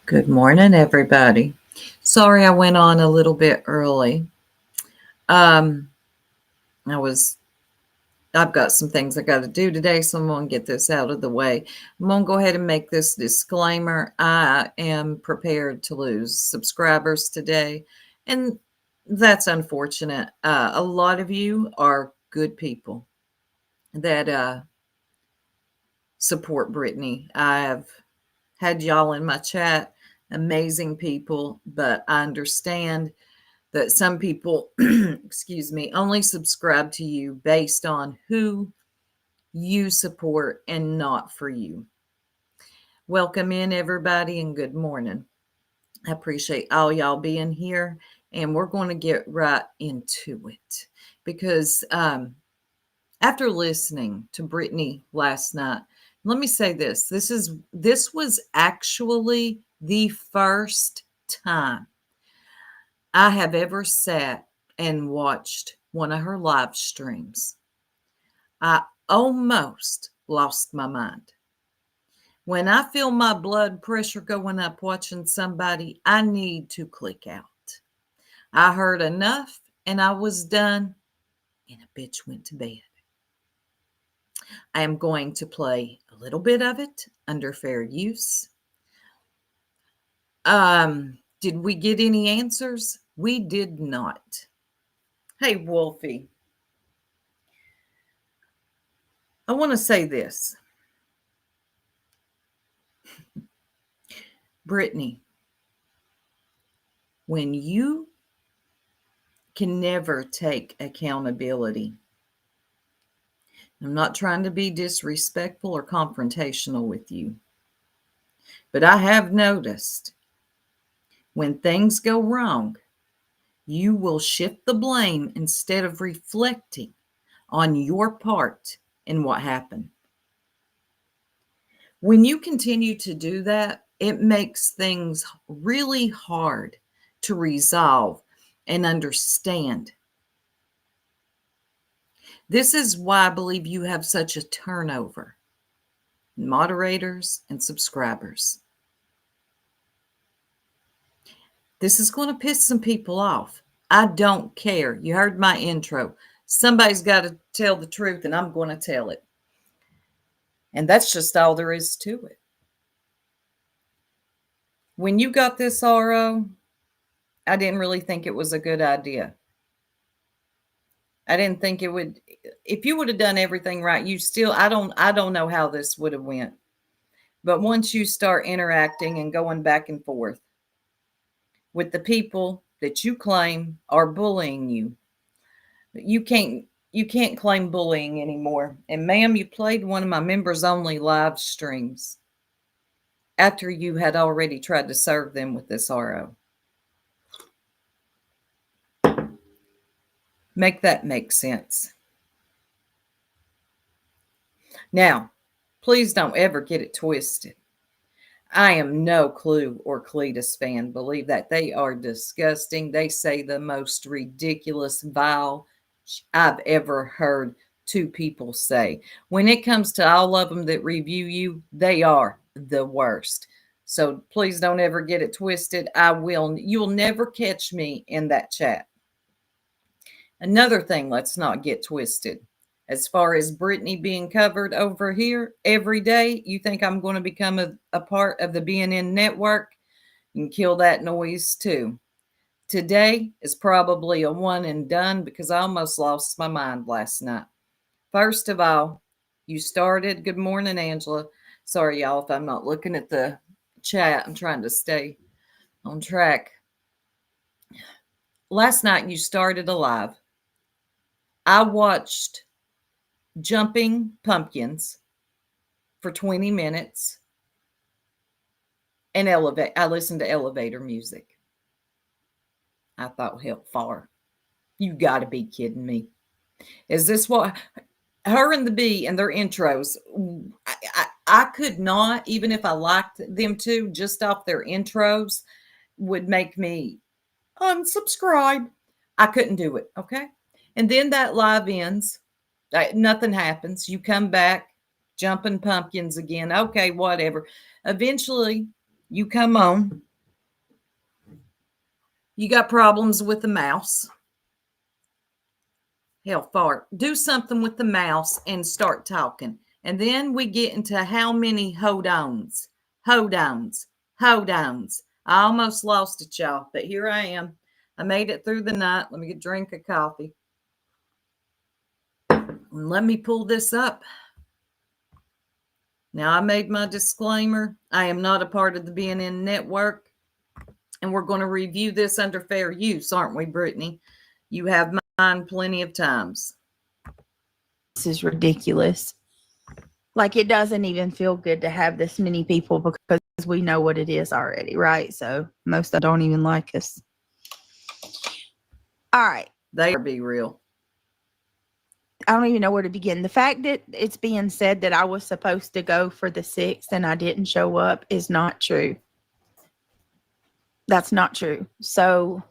Good morning, everybody. Sorry I went on a little bit early. Um, I was I've got some things I got to do today, so I'm going to get this out of the way. I'm going to go ahead and make this disclaimer. I am prepared to lose subscribers today, and that's unfortunate. A lot of you are good people that support Brittany. I have had y'all in my chat, amazing people, but I understand that some people, excuse me, only subscribe to you based on who you support and not for you. Welcome in, everybody, and good morning. I appreciate all y'all being here, and we're going to get right into it because after listening to Brittany last night, let me say this: this was actually the first time I have ever sat and watched one of her live streams. I almost lost my mind. When I feel my blood pressure going up watching somebody, I need to click out. I heard enough and I was done, and a bitch went to bed. I am going to play a little bit of it under fair use. Did we get any answers? We did not. Hey, Wolfie, I want to say this. Brittany, when you can never take accountability, I'm not trying to be disrespectful or confrontational with you, but I have noticed when things go wrong, you will shift the blame instead of reflecting on your part in what happened. When you continue to do that, it makes things really hard to resolve and understand. This is why I believe you have such a turnover in moderators and subscribers. This is going to piss some people off. I don't care. You heard my intro. Somebody's got to tell the truth, and I'm going to tell it. And that's just all there is to it. When you got this RO, I didn't really think it was a good idea. I didn't think it would. If you would have done everything right, I don't know how this would have went. But once you start interacting and going back and forth with the people that you claim are bullying you, you can't claim bullying anymore. And ma'am, you played one of my members only live streams after you had already tried to serve them with this RO. Make that make sense. Now, please don't ever get it twisted. I am no Clue or Cletus fan. Believe that. They are disgusting. They say the most ridiculous, vile I've ever heard two people say. When it comes to all of them that review you, they are the worst. So please don't ever get it twisted. You'll never catch me in that chat. Another thing, let's not get twisted. As far as Brittany being covered over here every day, you think I'm going to become a part of the BNN network? You can kill that noise too. Today is probably a one and done because I almost lost my mind last night. First of all, you started. Good morning, Angela. Sorry, y'all, if I'm not looking at the chat. I'm trying to stay on track. Last night, you started alive. I watched Jumping Pumpkins for 20 minutes and I listened to elevator music. I thought, hell, far. You got to be kidding me. Is this what her and the Bee and their intros? I could not, even if I liked them to, just off their intros, would make me unsubscribe. I couldn't do it. Okay. And then that live ends. Nothing happens. You come back, Jumping Pumpkins again. Okay, whatever. Eventually, You come on. You got problems with the mouse. Hell, fart. Do something with the mouse and start talking. And then we get into how many hold-ons. Hold-ons. Hold-ons. I almost lost it, y'all, but here I am. I made it through the night. Let me get a drink of coffee. And let me pull this up. Now, I made my disclaimer. I am not a part of the BNN network. And we're going to review this under fair use, aren't we, Brittany? You have mine plenty of times. This is ridiculous. Like, it doesn't even feel good to have this many people because we know what it is already, right? So most of them don't even like us. All right. They are be real. I don't even know where to begin. The fact that it's being said that I was supposed to go for the 6th and I didn't show up is not true. That's not true. So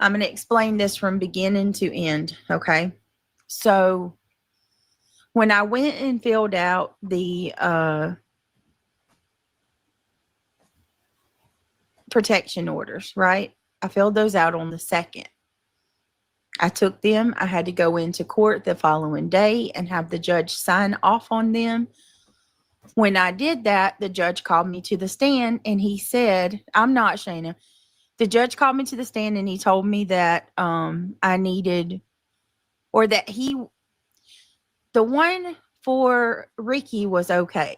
I'm going to explain this from beginning to end, okay? So when I went and filled out the protection orders, right? I filled those out on the 2nd. I took them. I had to go into court the following day and have the judge sign off on them. When I did that, the judge called me to the stand and he said, I'm not Shana. The judge called me to the stand and he told me that I needed, or that the one for Ricky was okay.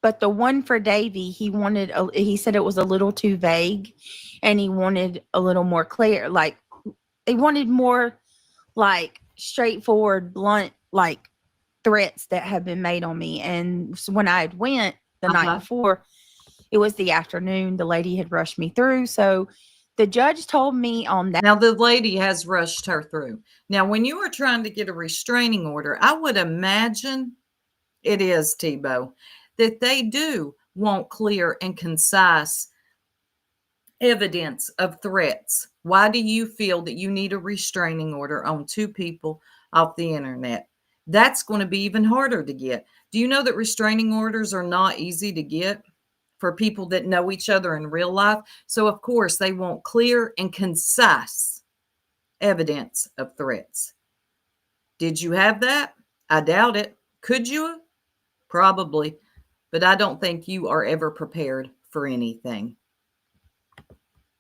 But the one for Davy, he said it was a little too vague and he wanted a little more clear. Like, they wanted more like straightforward, blunt, like threats that had been made on me. And so when I had went the night before, it was the afternoon, the lady had rushed me through. So the judge told me on that. Now, the lady has rushed her through. Now, when you are trying to get a restraining order, I would imagine it is, Tebow, that they do want clear and concise evidence of threats. Why do you feel that you need a restraining order on 2 people off the internet? That's going to be even harder to get. Do you know that restraining orders are not easy to get for people that know each other in real life? So, of course, they want clear and concise evidence of threats. Did you have that? I doubt it. Could you? Probably. But I don't think you are ever prepared for anything.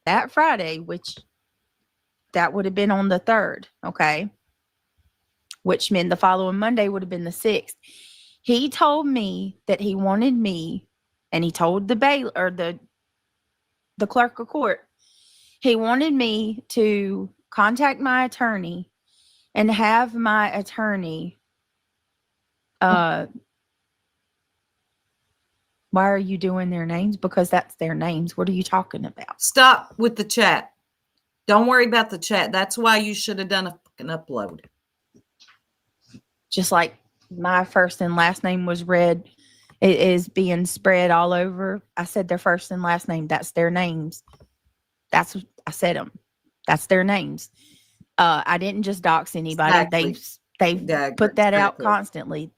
That Friday, which that would have been on the 3rd, okay? Which meant the following Monday would have been the 6th. He told me that he wanted me, and he told the bail or the clerk of court, he wanted me to contact my attorney and have my attorney why are you doing their names? Because that's their names. What are you talking about? Stop with the chat. Don't worry about the chat. That's why you should have done a fucking upload. Just like my first and last name was read, it is being spread all over. I said their first and last name. That's their names. I said them. That's their names. I didn't just dox anybody. Exactly. They've put that out constantly.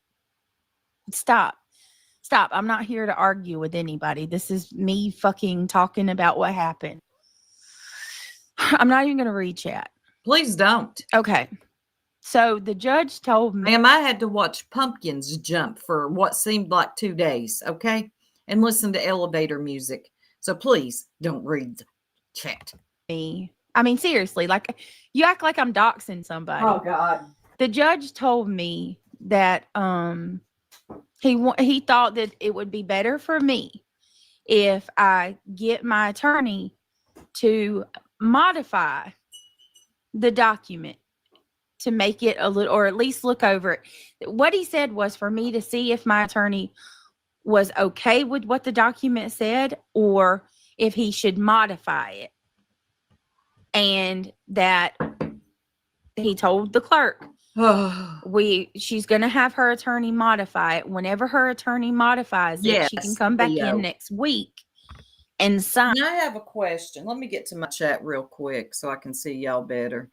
Stop. I'm not here to argue with anybody. This is me fucking talking about what happened. I'm not even going to read chat. Please don't. Okay. So the judge told me. Ma'am, I had to watch pumpkins jump for what seemed like 2 days, okay? And listen to elevator music. So please don't read the chat. I mean, seriously, like, you act like I'm doxing somebody. Oh, God. The judge told me that he thought that it would be better for me if I get my attorney to modify the document to make it a little, or at least look over it. What he said was for me to see if my attorney was okay with what the document said or if he should modify it. And that he told the clerk, she's going to have her attorney modify it. Whenever her attorney modifies it, she can come back in next week and sign. Now I have a question. Let me get to my chat real quick so I can see y'all better.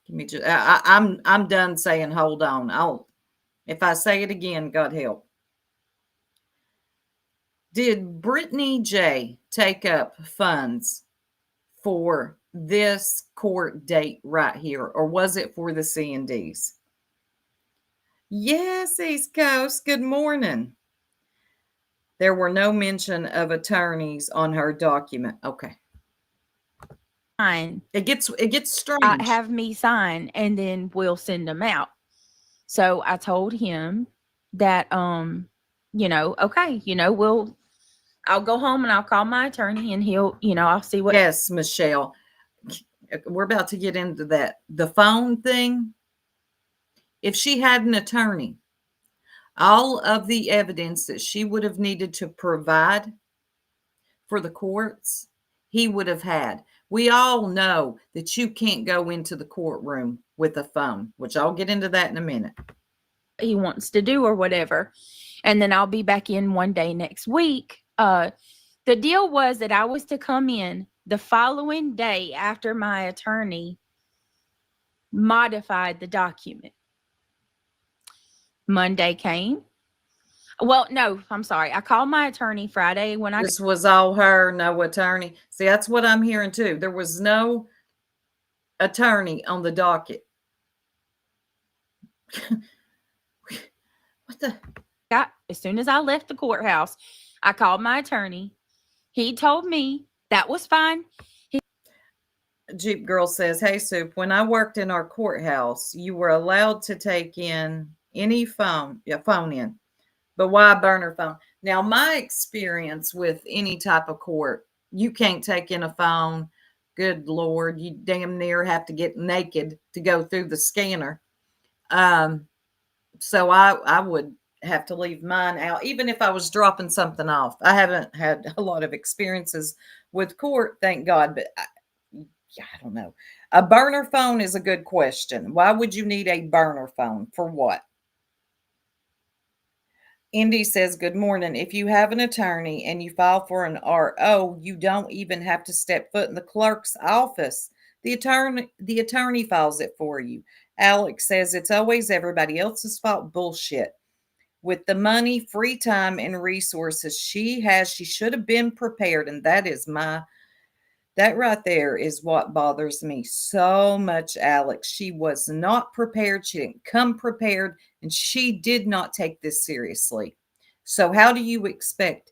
Give me just. I'm done saying hold on. If I say it again, God help. Did Brittany J take up funds for this court date right here, or was it for the C&Ds? Yes, East Coast. Good morning. There were no mention of attorneys on her document. Okay. Fine. It gets strange. Have me sign, and then we'll send them out. So I told him that, okay, I'll go home and I'll call my attorney and he'll, I'll see what. Yes, Michelle. We're about to get into that. The phone thing. If she had an attorney, all of the evidence that she would have needed to provide for the courts, he would have had. We all know that you can't go into the courtroom with a phone, which I'll get into that in a minute. He wants to do or whatever. And then I'll be back in one day next week. The deal was that I was to come in the following day after my attorney modified the document. Monday came. Well, no, I'm sorry. I called my attorney Friday when This was all her, no attorney. See, that's what I'm hearing too. There was no attorney on the docket. What the? As soon as I left the courthouse, I called my attorney. He told me that was fine. Jeep Girl says, "Hey, Soup, when I worked in our courthouse, you were allowed to take in any phone in. But why a burner phone?" Now, my experience with any type of court, you can't take in a phone. Good Lord, you damn near have to get naked to go through the scanner. So I would have to leave mine out, even if I was dropping something off. I haven't had a lot of experiences with court, thank God, but I don't know. A burner phone is a good question. Why would you need a burner phone? For what? Indy says, "Good morning. If you have an attorney and you file for an RO, you don't even have to step foot in the clerk's office. The attorney files it for you." Alex says, "It's always everybody else's fault." Bullshit. With the money, free time, and resources she should have been prepared. And that right there is what bothers me so much, Alex. She was not prepared. She didn't come prepared, and she did not take this seriously. So how do you expect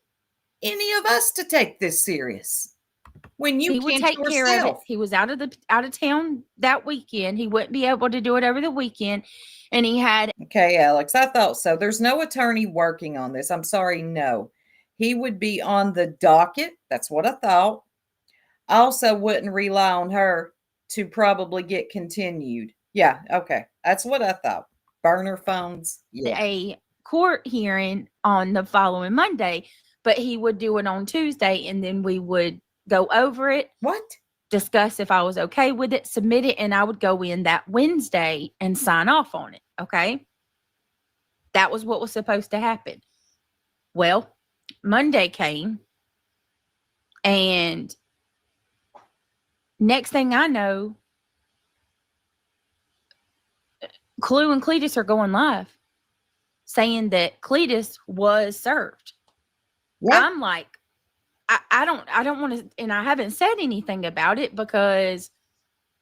any of us to take this serious when you he would take care of it? He was out of town that weekend. He wouldn't be able to do it over the weekend, and he had. Okay, Alex, I thought so. There's no attorney working on this. I'm sorry, no. He would be on the docket. That's what I thought. I also wouldn't rely on her to probably get continued. Yeah, okay. That's what I thought. Burner phones. Yeah. A court hearing on the following Monday, but he would do it on Tuesday, and then we would go over it. What? Discuss if I was okay with it, submit it, and I would go in that Wednesday and sign off on it. Okay. That was what was supposed to happen. Well, Monday came, and next thing I know, Clue and Cletus are going live saying that Cletus was served. What? I'm like, I don't want to, and I haven't said anything about it because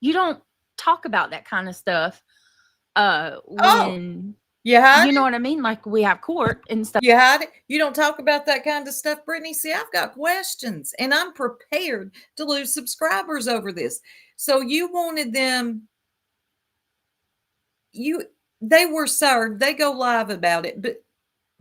you don't talk about that kind of stuff when you know what I mean? Like, we have court and stuff. You hide it? You don't talk about that kind of stuff, Brittany? See, I've got questions, and I'm prepared to lose subscribers over this. So you wanted them, they were served. They go live about it, but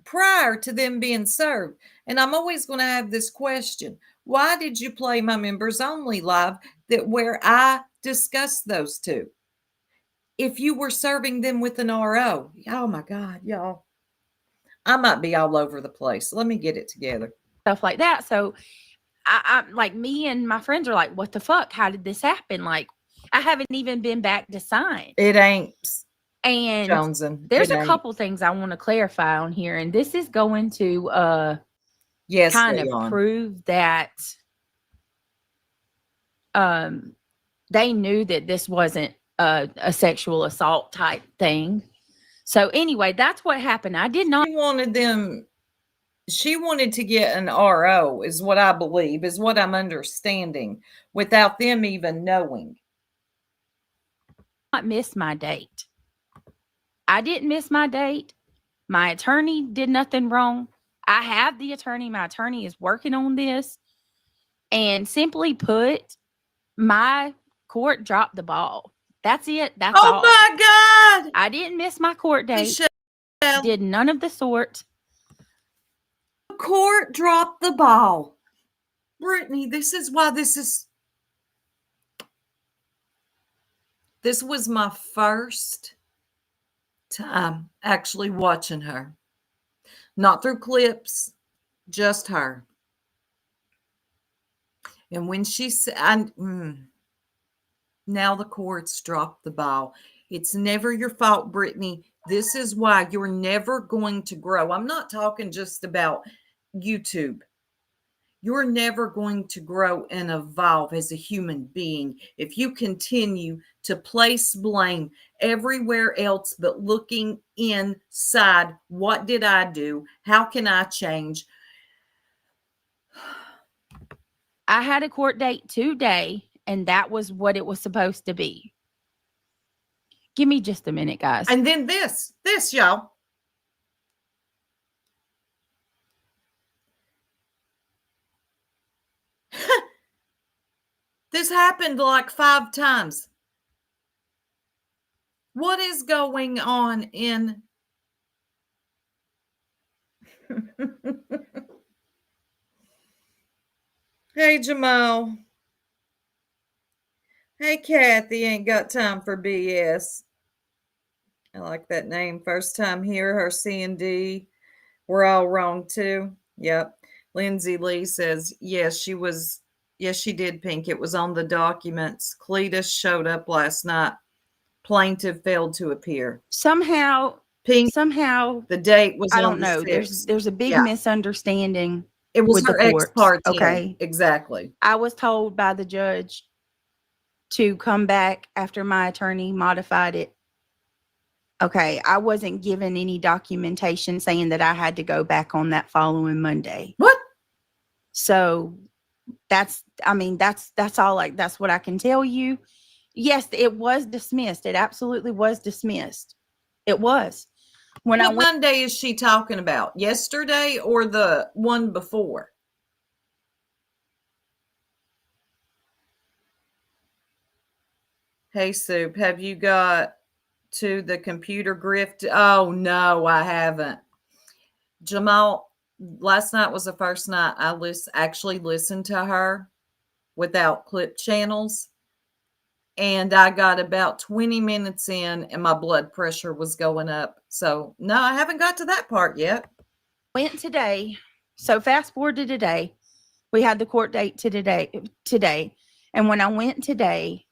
prior to them being served, and I'm always going to have this question: why did you play my members only live where I discussed those two? If you were serving them with an RO, oh my God, y'all, I might be all over the place. Let me get it together. Stuff like that. So I like, me and my friends are like, what the fuck? How did this happen? Like, I haven't even been back to sign. It ain't. And Johnson, there's a couple things I want to clarify on here. And this is going to kind of prove that they knew that this wasn't a sexual assault type thing. So anyway, that's what happened. I did not. You wanted them she wanted to get an RO, is what I believe, is what I'm understanding, without them even knowing. Not miss my date. I didn't miss my date. My attorney did nothing wrong. I have the attorney. My attorney is working on this. And simply put, my court dropped the ball. That's it. That's Oh all. my God! I didn't miss my court date. Michelle, Did none of the sort. the court dropped the ball. Brittany, this is why this was my first time actually watching her. Not through clips, just her. And when she said, now the courts dropped the ball. It's never your fault, Brittany. This is why you're never going to grow. I'm not talking just about YouTube. You're never going to grow and evolve as a human being if you continue to place blame everywhere else but looking inside. What did I do? How can I change? I had a court date today, and that was what it was supposed to be. Give me just a minute, guys. And then this, y'all. This happened like 5 times. What is going on in Hey, Jamal. Hey, Kathy, ain't got time for BS. I like that name. First time here, her C&D. We're all wrong, too. Yep. Lindsay Lee says, yes, she did, Pink. It was on the documents. Cletus showed up last night. Plaintiff failed to appear. Somehow, Pink, the date was I on don't the know. 6th. There's a big Yeah. misunderstanding. It was with her the ex courts, parte. okay? Exactly. I was told by the judge to come back after my attorney modified it. Okay, I wasn't given any documentation saying that I had to go back on that following Monday. What? So that's all. Like, that's what I can tell you. Yes, it was dismissed. It absolutely was dismissed. It was. When I What went, Monday is she talking about? Yesterday or the one before? Hey, Soup, have you got to the computer grift? Oh, no, I haven't. Jamal, last night was the first night I actually listened to her without clip channels. And I got about 20 minutes in and my blood pressure was going up. So, no, I haven't got to that part yet. Went today. So fast forward to today. We had the court date today. And when I went today,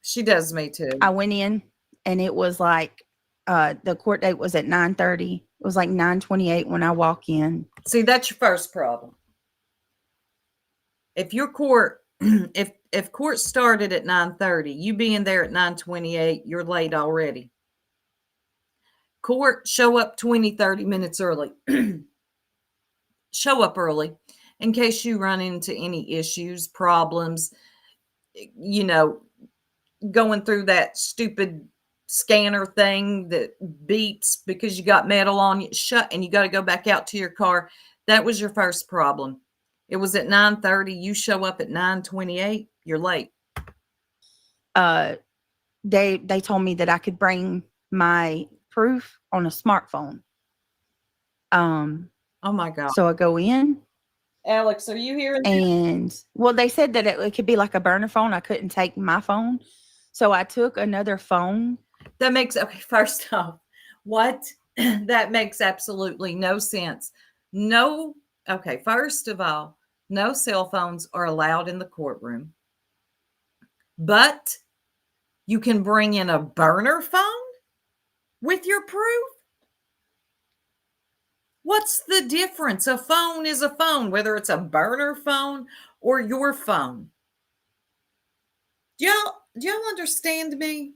she does me too. I went in and it was like the court date was at 9:30. It was like 9:28 when I walk in. See, that's your first problem. If your court if court started at 9:30, you being there at 9:28, you're late already. Court, show up 20, 30 minutes early. Show up early in case you run into any issues, problems, going through that stupid scanner thing that beeps because you got metal on you, and you got to go back out to your car. That was your first problem. It was at 9:30. You show up at 9:28. You're late. They told me that I could bring my proof on a smartphone. Oh my God. So I go in. Alex, are you hearing? And well, they said that it could be like a burner phone. I couldn't take my phone. So I took another phone. That makes, okay, first off, what? That makes absolutely no sense. No, okay, first of all, no cell phones are allowed in the courtroom. But you can bring in a burner phone with your proof? What's the difference? A phone is a phone, whether it's a burner phone or your phone. Do y'all understand me?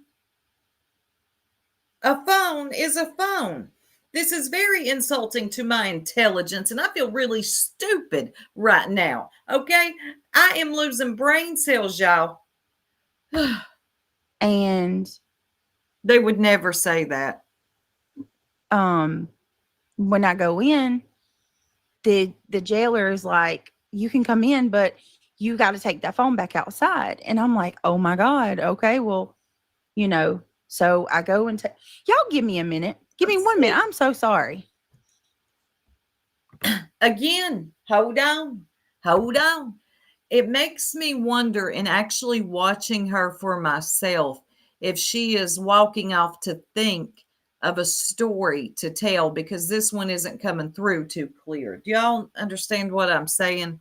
A phone is a phone. This is very insulting to my intelligence, and I feel really stupid right now. Okay? I am losing brain cells, y'all. And They would never say that. when I go in, the jailer is like, you can come in, but you got to take that phone back outside. And I'm like, oh my God. Okay, well, so I go and y'all give me a minute. Give me 1 minute. I'm so sorry. Again, hold on. Hold on. It makes me wonder, in actually watching her for myself, if she is walking off to think of a story to tell, because this one isn't coming through too clear. Do y'all understand what I'm saying?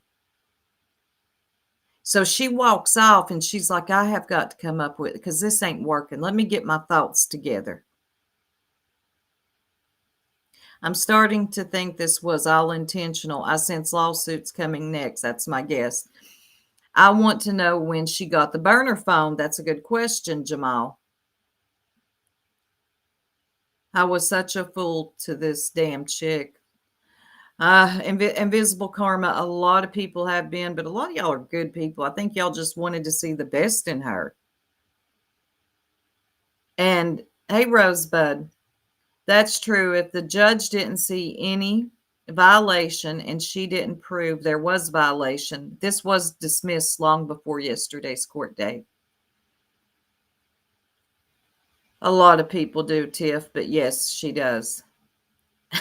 So she walks off and she's like, I have got to come up with it because this ain't working. Let me get my thoughts together. I'm starting to think this was all intentional. I sense lawsuits coming next. That's my guess. I want to know when she got the burner phone. That's a good question, Jamal. I was such a fool to this damn chick. Invisible karma, a lot of people have been, but a lot of y'all are good people. I think y'all just wanted to see the best in her. And hey, Rosebud, that's true. If the judge didn't see any violation and she didn't prove there was violation, this was dismissed long before yesterday's court date. A lot of people do, Tiff, but yes, she does.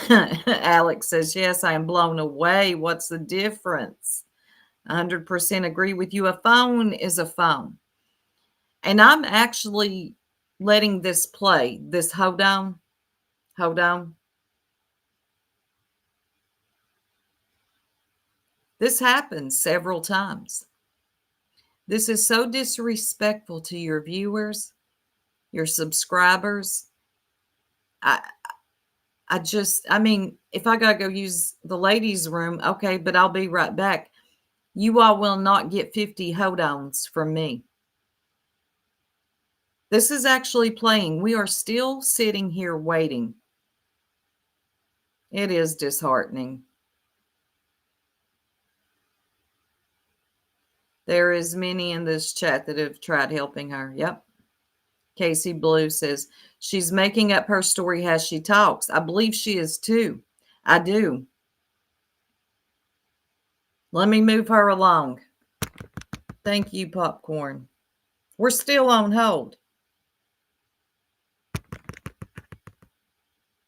Alex says, yes, I am blown away. What's the difference? 100% agree with you. A phone is a phone. And I'm actually letting this play. This hold on. Hold on. This happens several times. This is so disrespectful to your viewers, your subscribers. I mean, if I gotta go use the ladies' room, okay, but I'll be right back. You all will not get 50 hold-ons from me. This is actually playing. We are still sitting here waiting. It is disheartening. There is many in this chat that have tried helping her. Yep. Casey Blue says, she's making up her story as she talks. I believe she is too. I do. Let me move her along. Thank you, Popcorn. We're still on hold.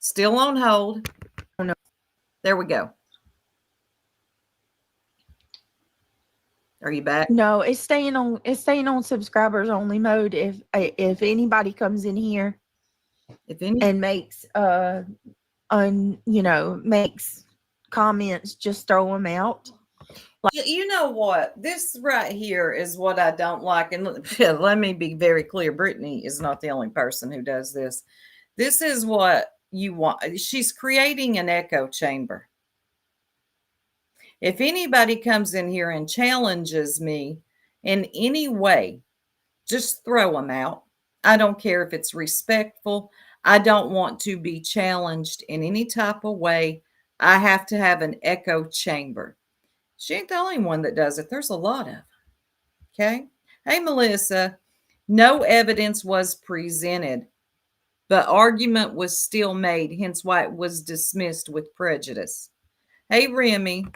Still on hold. Oh, no. There we go. Are you back? No, it's staying on subscribers only mode. If anybody comes in here and makes makes comments, just throw them out. You know what? This right here is what I don't like. And let me be very clear. Brittany is not the only person who does this. This is what you want. She's creating an echo chamber. If anybody comes in here and challenges me in any way, just throw them out. I don't care if it's respectful. I don't want to be challenged in any type of way. I have to have an echo chamber. She ain't the only one that does it. There's a lot of them. Okay. Hey, Melissa, no evidence was presented, but argument was still made, hence why it was dismissed with prejudice. Hey, Remy.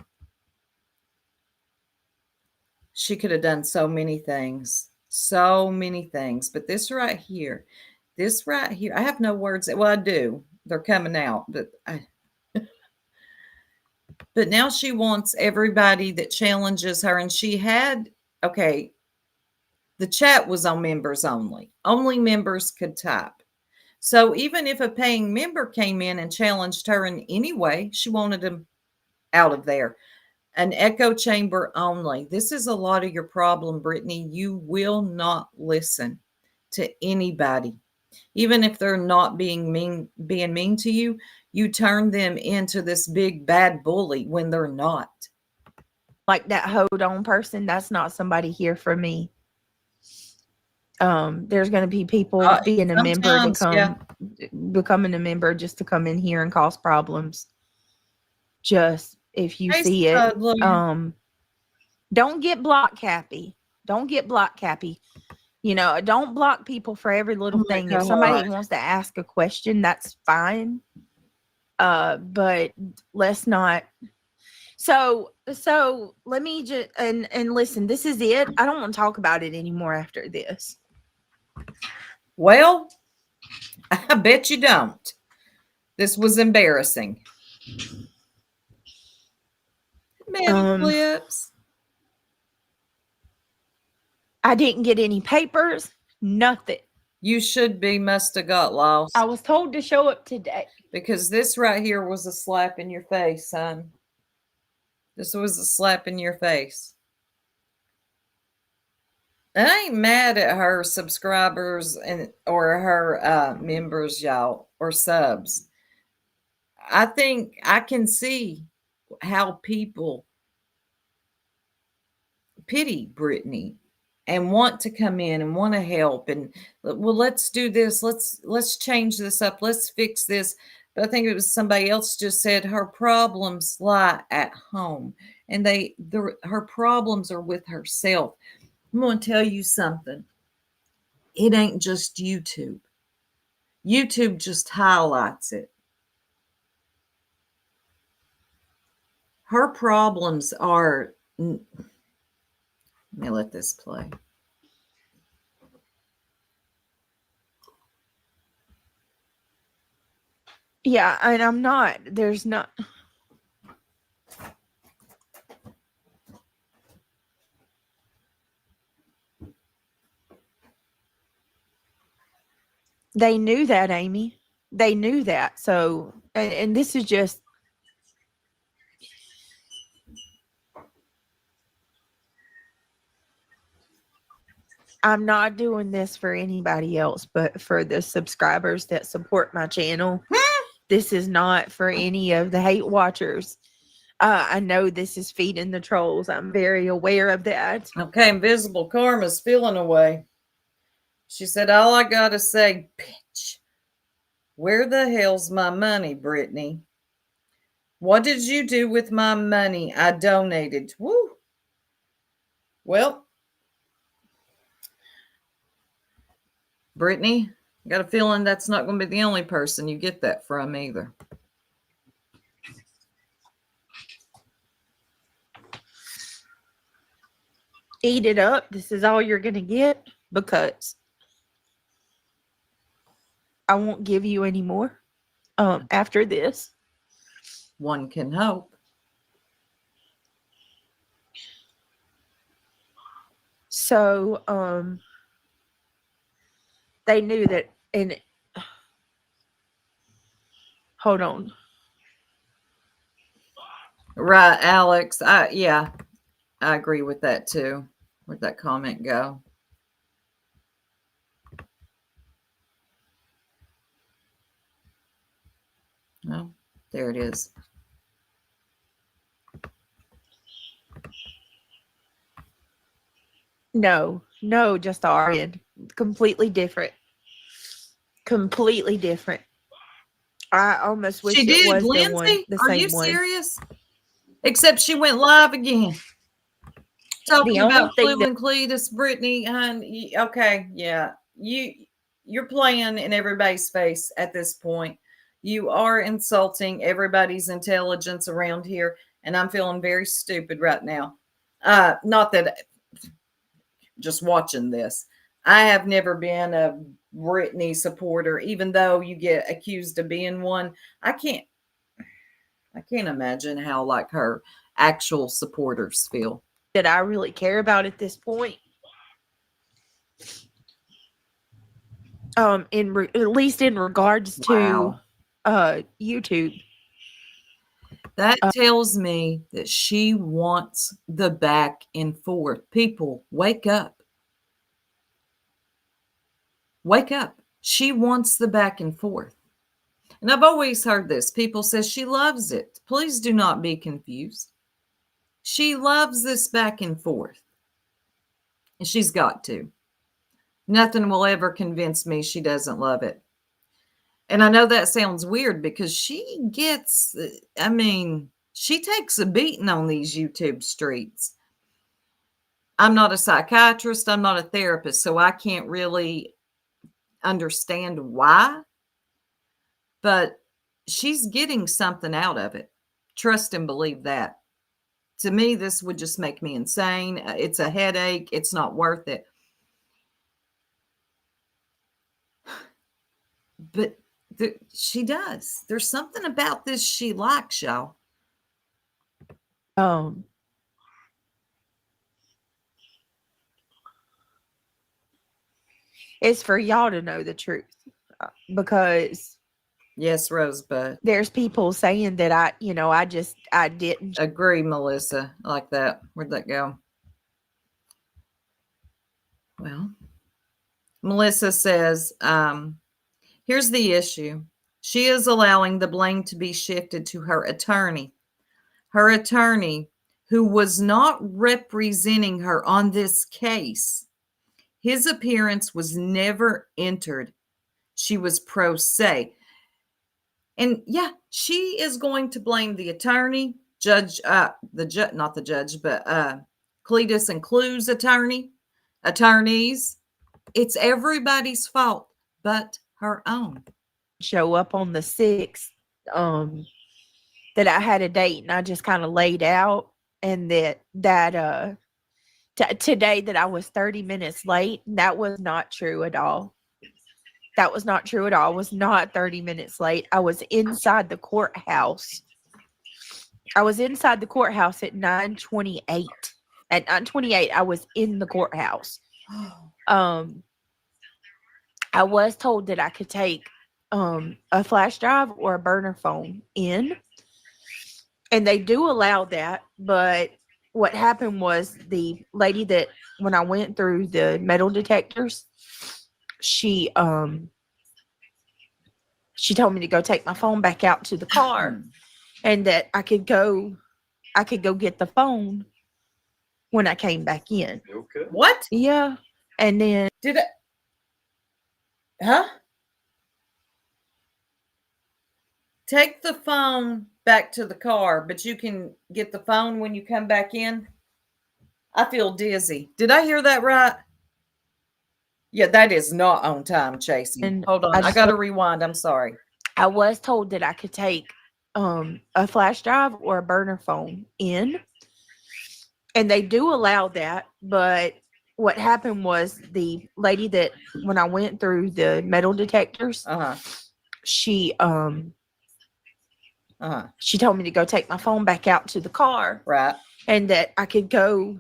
She could have done so many things. So many things. But this right here, I have no words. Well, I do. They're coming out, but but now she wants everybody that challenges her. And she had, okay, the chat was on members only. Only members could type. So even if a paying member came in and challenged her in any way, she wanted them out of there. An echo chamber only. This is a lot of your problem, Brittany. You will not listen to anybody. Even if they're not being mean to you, you turn them into this big bad bully when they're not. Like that hold on person, that's not somebody here for me. There's going to be people being a member to sometimes, becoming a member just to come in here and cause problems. Just if you Hey, see it, Studley. don't get block happy. Don't get block happy. You know, don't block people for every little Oh my thing. If somebody God. wants to ask a question, that's fine. But let's not. So let me just and listen, this is it. I don't want to talk about it anymore after this. Well, I bet you don't. This was embarrassing. Many clips. I didn't get any papers, nothing. You must have got lost. I was told to show up today. Because this right here was a slap in your face, son. This was a slap in your face. I ain't mad at her subscribers or her members, y'all, or subs. I think I can see how people pity Brittany and want to come in and want to help and, well, let's do this, let's change this up, let's fix this. But I think it was somebody else just said her problems lie at home, and her problems are with herself. I'm going to tell you something. It ain't just YouTube. YouTube just highlights it. Her problems are, let me let this play. Yeah, and I'm not. There's not. They knew that, Amy. They knew that. So, and this is just. I'm not doing this for anybody else, but for the subscribers that support my channel. This is not for any of the hate watchers. I know this is feeding the trolls. I'm very aware of that. Okay, Invisible Karma's feeling away. She said, all I gotta say, bitch, where the hell's my money, Brittany? What did you do with my money I donated? Woo. Well, Brittany, I got a feeling that's not going to be the only person you get that from either. Eat it up. This is all you're going to get, because I won't give you any more after this. One can hope. So they knew that. And hold on. Right, Alex. Yeah, I agree with that too. Where'd that comment go? Oh, there it is. No, just Arian. Completely different. Completely different. I almost wish She did, it was Lindsay? the Are same you one. serious? Except she went live again. Talking about Flu and Cletus, Brittany, okay, yeah. You're playing in everybody's face at this point. You are insulting everybody's intelligence around here, and I'm feeling very stupid right now. Not that just watching this. I have never been a Brittany supporter, even though you get accused of being one. I can't imagine how like her actual supporters feel. That I really care about at this point. At least in regards to YouTube. That tells me that she wants the back and forth. People, wake up. Wake up. She wants the back and forth. And I've always heard this. People say she loves it. Please do not be confused. She loves this back and forth. And she's got to. Nothing will ever convince me she doesn't love it. And I know that sounds weird because she gets, I mean, she takes a beating on these YouTube streets. I'm not a psychiatrist, I'm not a therapist, so I can't really understand why, but she's getting something out of it. Trust and believe that. To me, this would just make me insane. It's a headache. It's not worth it. But she does. There's something about this she likes, y'all. It's for y'all to know the truth, because Yes, Rosebud. there's people saying that I didn't. Agree, Melissa. I like that. Where'd that go? Well, Melissa says, here's the issue. She is allowing the blame to be shifted to her attorney. Her attorney, who was not representing her on this case, his appearance was never entered. She was pro se. And yeah, she is going to blame the attorney, not the judge, but Cletus and Clue's attorneys. It's everybody's fault but her own. Show up on the 6th, that I had a date and I just kind of laid out, and today that I was 30 minutes late. That was not true at all. That was not true at all. I was not 30 minutes late. I was inside the courthouse. I was inside the courthouse at 9:28. At 9:28, I was in the courthouse. I was told that I could take a flash drive or a burner phone in, and they do allow that. But what happened was, the lady that, when I went through the metal detectors, she told me to go take my phone back out to the car, and that I could go get the phone when I came back in. Okay. What? Yeah. And then Did it? Huh? Take the phone back to the car, but you can get the phone when you come back in? I feel dizzy. Did I hear that right? Yeah, that is not on time, Chasey. And Hold on. I got to rewind. I'm sorry. I was told that I could take a flash drive or a burner phone in, and they do allow that. But what happened was, the lady that, when I went through the metal detectors, she told me to go take my phone back out to the car, Right. and that I could go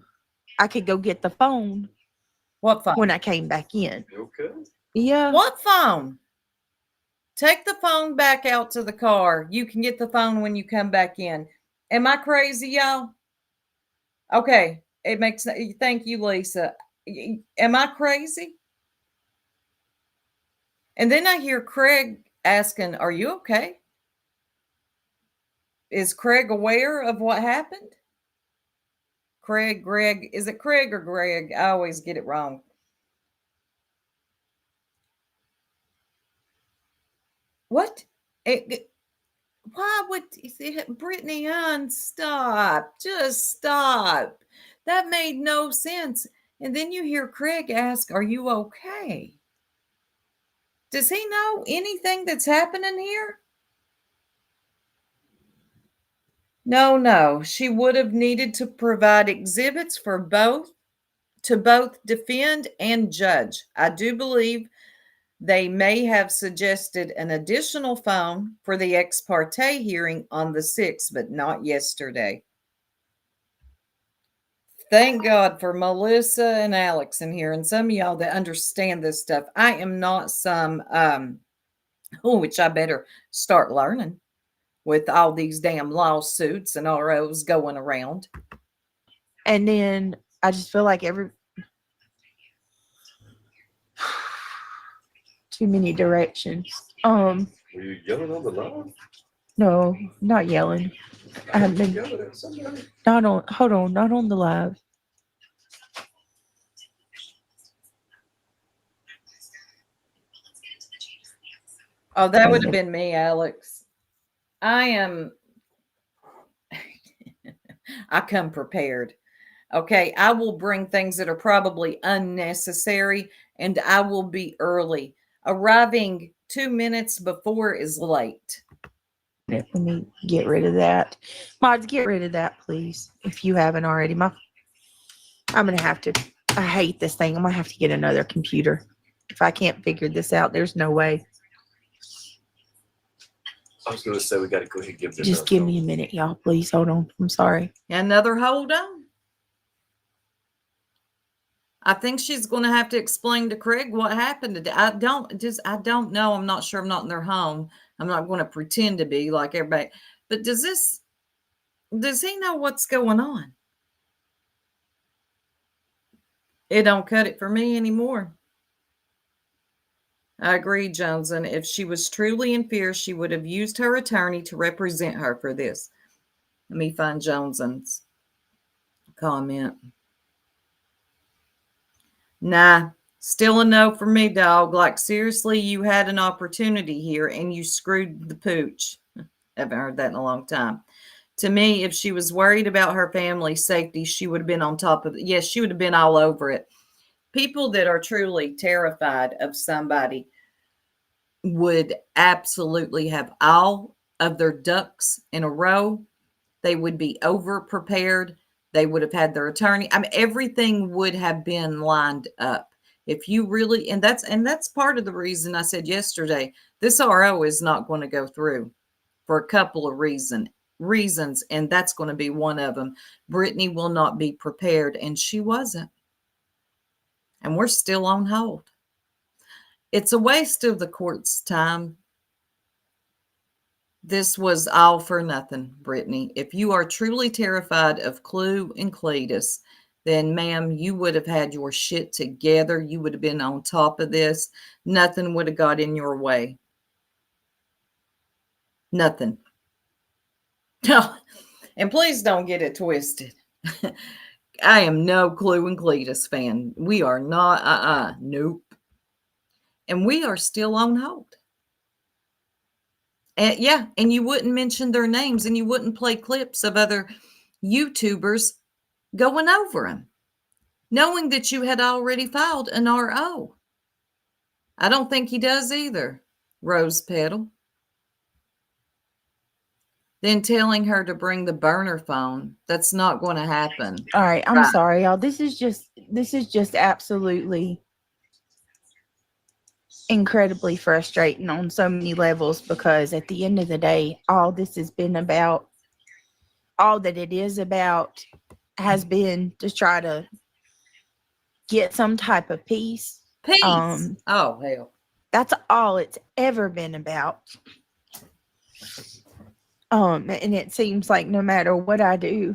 get the phone What phone? when I came back in. Okay. Yeah. What phone? Take the phone back out to the car. You can get the phone when you come back in. Am I crazy, y'all? Okay. It makes, thank you, Lisa. Am I crazy? And then I hear Craig asking, are you okay? Is Craig aware of what happened? Greg, is it Craig or Greg? I always get it wrong. What? Why would Brittany Ann stop? Just stop. That made no sense. And then you hear Craig ask, are you okay? Does he know anything that's happening here? No. She would have needed to provide exhibits to both defend and judge. I do believe they may have suggested an additional phone for the ex parte hearing on the 6th, but not yesterday. Thank God for Melissa and Alex in here, and some of y'all that understand this stuff. I am not some, which I better start learning with all these damn lawsuits and ROs going around. And then I just feel like too many directions. Were you yelling on the line? No, not yelling. I haven't been. Yelling at somebody? Not on the live. Oh, that would have been me, Alex. I am, I come prepared. Okay. I will bring things that are probably unnecessary and I will be early. Arriving 2 minutes before is late. Let me get rid of that. Mods, get rid of that, please, if you haven't already. I'm going to have to. I hate this thing. I'm going to have to get another computer. If I can't figure this out, there's no way. I was gonna say we gotta go ahead and give this. Just give me a minute, y'all. Please hold on. I'm sorry. Another hold on. I think she's going to have to explain to Craig what happened today. I don't know. I'm not sure. I'm not in their home. I'm not going to pretend to be like everybody. But does he know what's going on? It don't cut it for me anymore. I agree, Johnson. If she was truly in fear, she would have used her attorney to represent her for this. Let me find Johnson's comment. Nah, still a no for me, dog. Like, seriously, you had an opportunity here and you screwed the pooch. Haven't heard that in a long time. To me, if she was worried about her family's safety, she would have been on top of it. Yes, she would have been all over it. People that are truly terrified of somebody would absolutely have all of their ducks in a row. They would be over prepared. They would have had their attorney. I mean, everything would have been lined up. If you really, and that's part of the reason I said yesterday, this RO is not going to go through for a couple of reasons, and that's going to be one of them. Brittany will not be prepared, and she wasn't. And we're still on hold. It's a waste of the court's time. This was all for nothing, Brittany. If you are truly terrified of Clue and Cletus, then, ma'am, you would have had your shit together. You would have been on top of this. Nothing would have got in your way. Nothing. And please don't get it twisted. I am no Clue and Cletus fan. We are not, nope. And we are still on hold. And yeah, and you wouldn't mention their names and you wouldn't play clips of other YouTubers going over them, knowing that you had already filed an RO. I don't think he does either, Rose Petal. Then telling her to bring the burner phone. That's not going to happen. All right, I'm sorry, y'all. This is just absolutely incredibly frustrating on so many levels, because at the end of the day, all this has been about, all that it is about has been to try to get some type of peace. Peace. Oh, hell. That's all it's ever been about. And it seems like no matter what I do,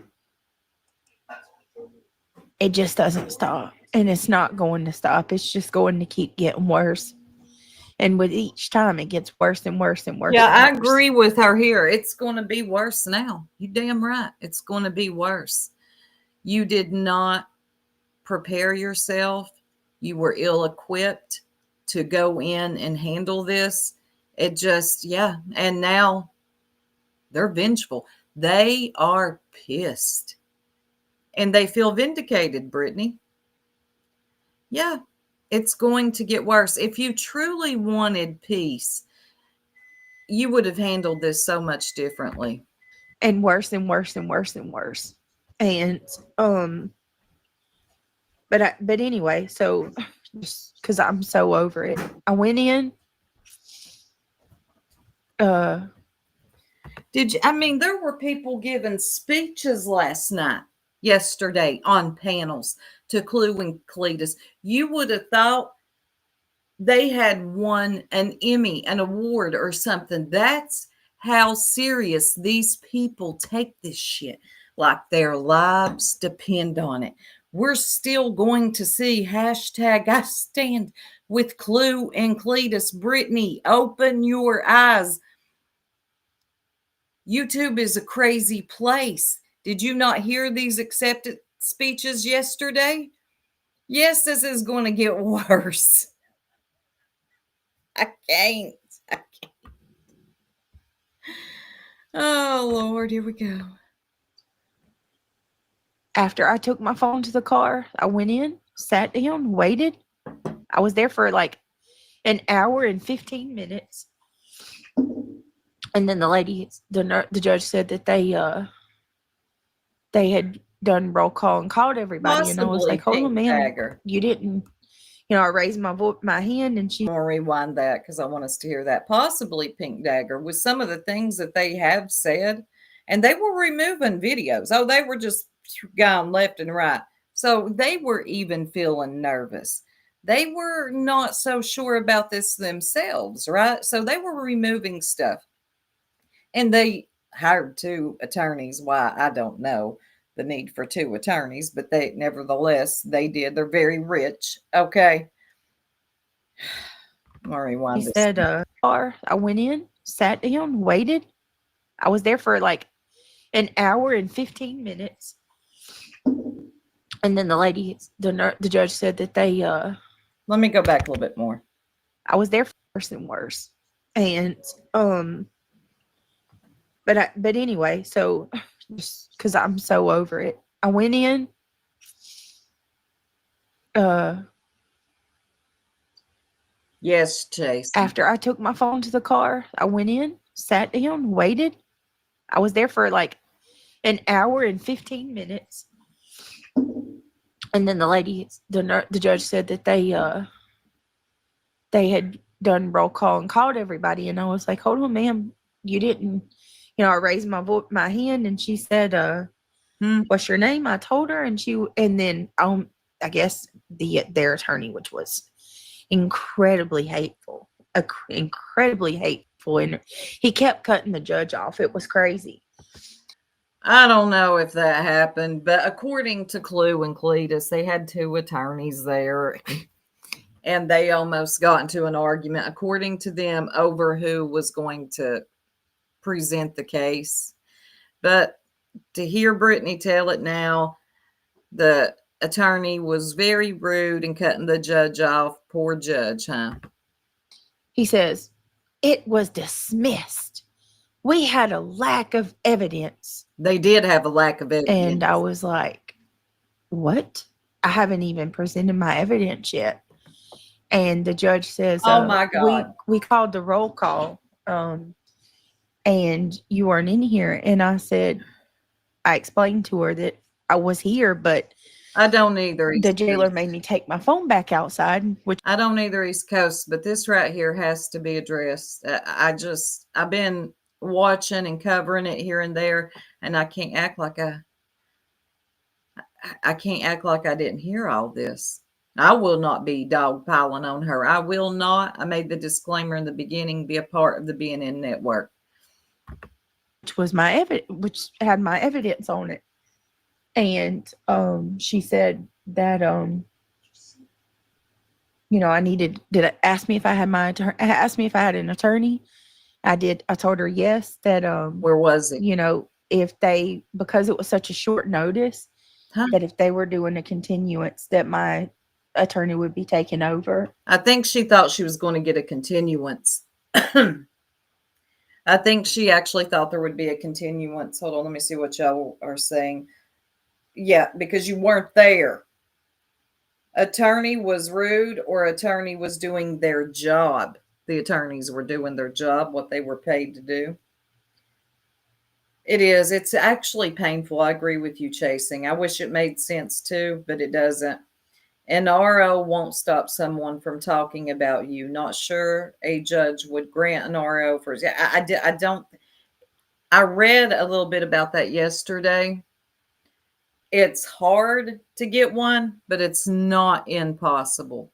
it just doesn't stop. And it's not going to stop. It's just going to keep getting worse. And with each time, it gets worse and worse and worse. Yeah, and I worse. agree with her here. It's going to be worse now. You damn right. It's going to be worse. You did not prepare yourself. You were ill-equipped to go in and handle this. It just, yeah. And now they're vengeful. They are pissed. And they feel vindicated, Brittany. Yeah, it's going to get worse. If you truly wanted peace, you would have handled this so much differently. And worse and worse and worse and worse. And but anyway, so just because I'm so over it, I went in. There were people giving speeches yesterday on panels to Clue and Cletus. You would have thought they had won an Emmy, an award or something. That's how serious these people take this shit. Like their lives depend on it. We're still going to see hashtag I stand with Clue and Cletus. Brittany, open your eyes. YouTube is a crazy place. Did you not hear these acceptance speeches yesterday? Yes, this is going to get worse. I can't. Oh, Lord, here we go. After I took my phone to the car, I went in, sat down, waited. I was there for like an hour and 15 minutes. And then the judge said that they had done roll call and called everybody. And I was Possibly like, hold on, Pink ma'am, Dagger. you didn't, I raised my hand and she I'm gonna rewind that because I want us to hear that. Possibly Pink Dagger with some of the things that they have said, and they were removing videos. Oh, they were just going left and right. So they were even feeling nervous. They were not so sure about this themselves, right? So they were removing stuff. And they hired two attorneys. Why? I don't know the need for two attorneys, but they nevertheless they did. They're very rich. Okay. He said, I went in, sat down, waited. I was there for like an hour and 15 minutes. And then the judge said that Let me go back a little bit more. I was there for worse and worse. And, but anyway, so just because I'm so over it, I went in, Yes, Chase. after I took my phone to the car, I went in, sat down, waited. I was there for like an hour and 15 minutes. And then the judge said that they had done roll call and called everybody. And I was like, hold on, ma'am, you didn't, I raised my hand and she said, what's your name? I told her and then I guess their attorney, which was incredibly hateful, and he kept cutting the judge off. It was crazy. I don't know if that happened, but according to Clue and Cletus, they had two attorneys there and they almost got into an argument, according to them, over who was going to present the case. But to hear Brittany tell it now, the attorney was very rude and cutting the judge off. Poor judge, huh? He says, it was dismissed. We had a lack of evidence. They did have a lack of evidence. And I was like, what? I haven't even presented my evidence yet. And the judge says, oh my God. We called the roll call and you weren't in here. And I said, I explained to her that I was here, but I don't either. The jailer made me take my phone back outside, which I don't either, East Coast, but this right here has to be addressed. I've been watching and covering it here and there, and I can't act like I can't act like I didn't hear all this. I will not be dogpiling on her. I will not. I made the disclaimer in the beginning, be a part of the BNN network. which had my evidence on it. And she said that asked me if I had an attorney. I did. I told her yes, that Where was it? Because it was such a short notice, that if they were doing a continuance, that my attorney would be taking over. I think she thought she was going to get a continuance. I think she actually thought there would be a continuance. Hold on, let me see what y'all are saying. Yeah, because you weren't there. Attorney was rude or attorney was doing their job. The attorneys were doing their job, what they were paid to do. It is. It's actually painful. I agree with you, Chasing. I wish it made sense too, but it doesn't. An RO won't stop someone from talking about you. Not sure a judge would grant an RO for. I don't. I read a little bit about that yesterday. It's hard to get one, but it's not impossible.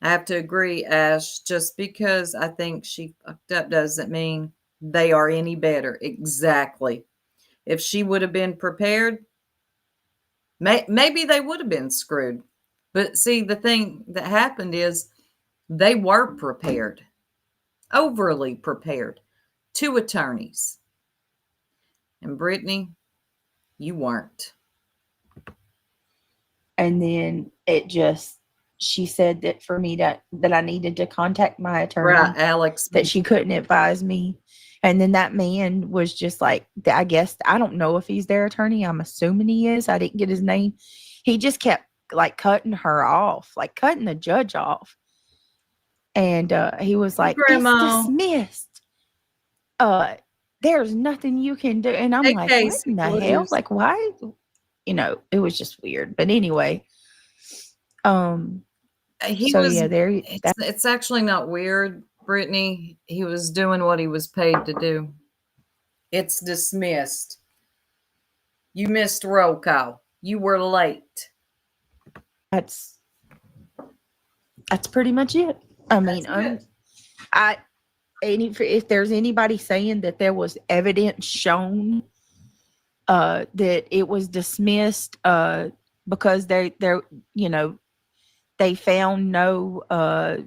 I have to agree, Ash. Just because I think she fucked up doesn't mean they are any better. Exactly. If she would have been prepared, maybe they would have been screwed. But see, the thing that happened is they were prepared, overly prepared. Two attorneys. And Brittany, you weren't. And then she said that for me that I needed to contact my attorney. Right, Alex. That she couldn't advise me And then that man was just like, I guess, I don't know if he's their attorney. I'm assuming he is. I didn't get his name. He just kept like cutting her off, like cutting the judge off. And he was like, Grandma. it's dismissed. There's nothing you can do. And I'm Hey, like, what Casey, in the hell? please. Like, why? You know, it was just weird. But anyway, He so was. yeah, there. It's actually not weird, Brittany. He was doing what he was paid to do. It's dismissed. You missed roll call. You were late. That's pretty much it. I mean, That's it. if there's anybody saying that there was evidence shown that it was dismissed because they're you know, they found no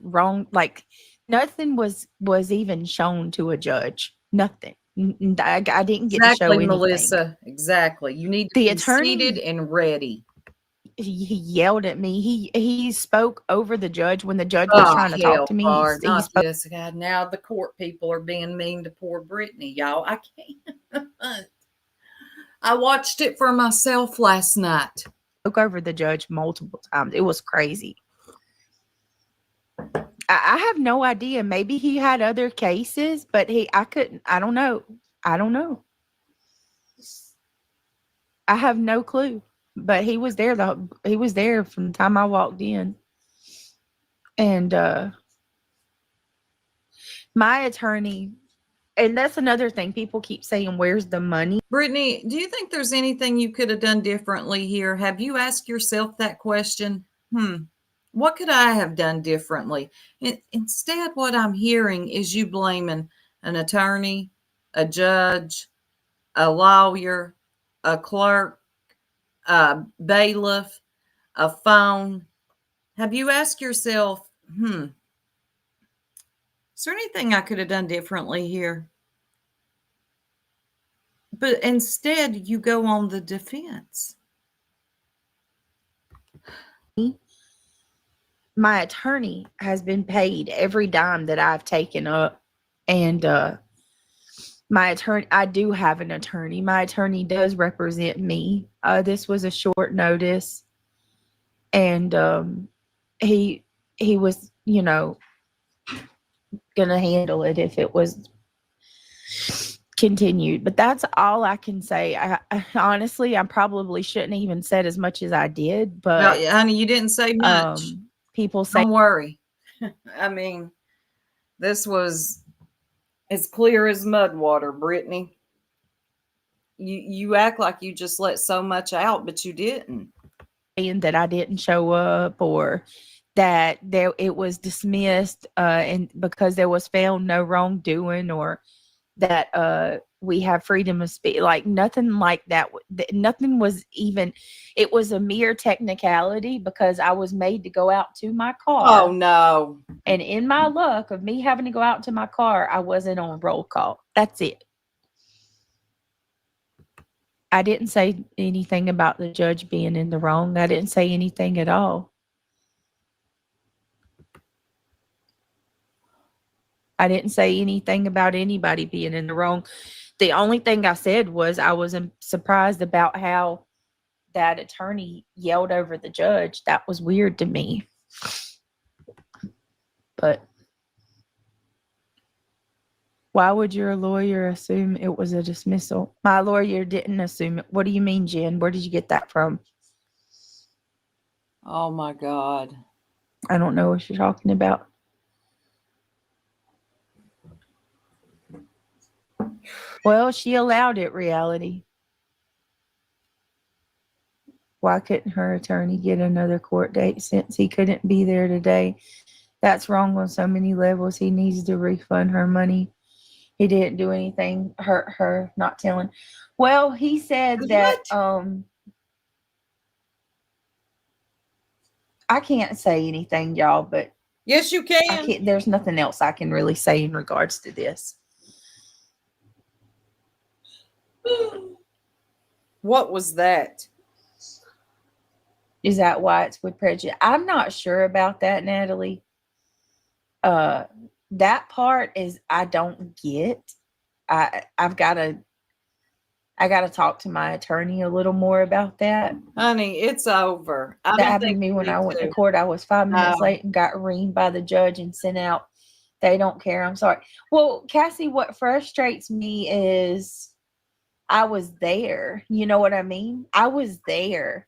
wrong, like nothing was even shown to a judge. Nothing. I didn't get to show Exactly, anything. Melissa. Exactly. You need to The be attorney- seated and ready. He yelled at me. He spoke over the judge when the judge was trying to talk to me. Lord, He not spoke. this. God, now the court people are being mean to poor Brittany, y'all. I can't. I watched it for myself last night. Spoke over the judge multiple times. It was crazy. I have no idea. Maybe he had other cases, but I couldn't. I don't know. I have no clue. But he was there. He was there from the time I walked in. And my attorney, and that's another thing. People keep saying, "Where's the money?" Brittany, do you think there's anything you could have done differently here? Have you asked yourself that question? What could I have done differently? Instead, what I'm hearing is you blaming an attorney, a judge, a lawyer, a clerk, a bailiff, a phone. Have you asked yourself, is there anything I could have done differently here? But instead, you go on the defense. My attorney has been paid every dime that I've taken up. And my attorney, I do have an attorney. My attorney does represent me. This was a short notice. And he was, you know, gonna handle it if it was continued. But that's all I can say. I honestly, I probably shouldn't even said as much as I did. But Well, honey, you didn't say much. People say, don't worry. I mean, this was as clear as mud water, Brittany. You act like you just let so much out, but you didn't. that I didn't show up, or that it was dismissed and because there was found no wrongdoing, or that we have freedom of speech. Like nothing like that. Nothing was even. It was a mere technicality because I was made to go out to my car. Oh no! And in my luck of me having to go out to my car, I wasn't on roll call. That's it. I didn't say anything about the judge being in the wrong. I didn't say anything at all. I didn't say anything about anybody being in the wrong. The only thing I said was I was surprised about how that attorney yelled over the judge. That was weird to me. But why would your lawyer assume it was a dismissal? My lawyer didn't assume it. What do you mean, Jen? Where did you get that from? Oh my God. I don't know what you're talking about. Well, she allowed it, reality. Why couldn't her attorney get another court date since he couldn't be there today? That's wrong on so many levels. He needs to refund her money. He didn't do anything, hurt her, not telling. Well, he said that I can't say anything, y'all, but yes, you can. There's nothing else I can really say in regards to this. What was that? Is that why it's with prejudice? I'm not sure about that, Natalie. That part is I don't get. I've got to I got to talk to my attorney a little more about that. Honey, it's over. I That don't happened to think me you when need I went to to. court. I was 5 minutes No. late and got reamed by the judge and sent out. They don't care. I'm sorry. Well, Cassie, what frustrates me is I was there. You know what I mean? I was there.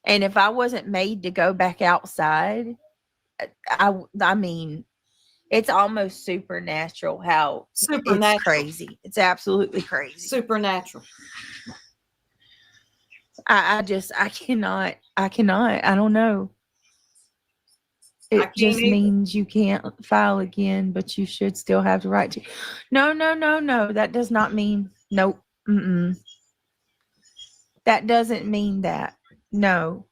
And if I wasn't made to go back outside, I mean, it's almost supernatural how Supernatural. it's crazy. It's absolutely crazy. Supernatural. I cannot. I don't know. I It can't just either. means you can't file again, but you should still have the right to. No. That does not mean nope. Mm-mm. That doesn't mean that. No.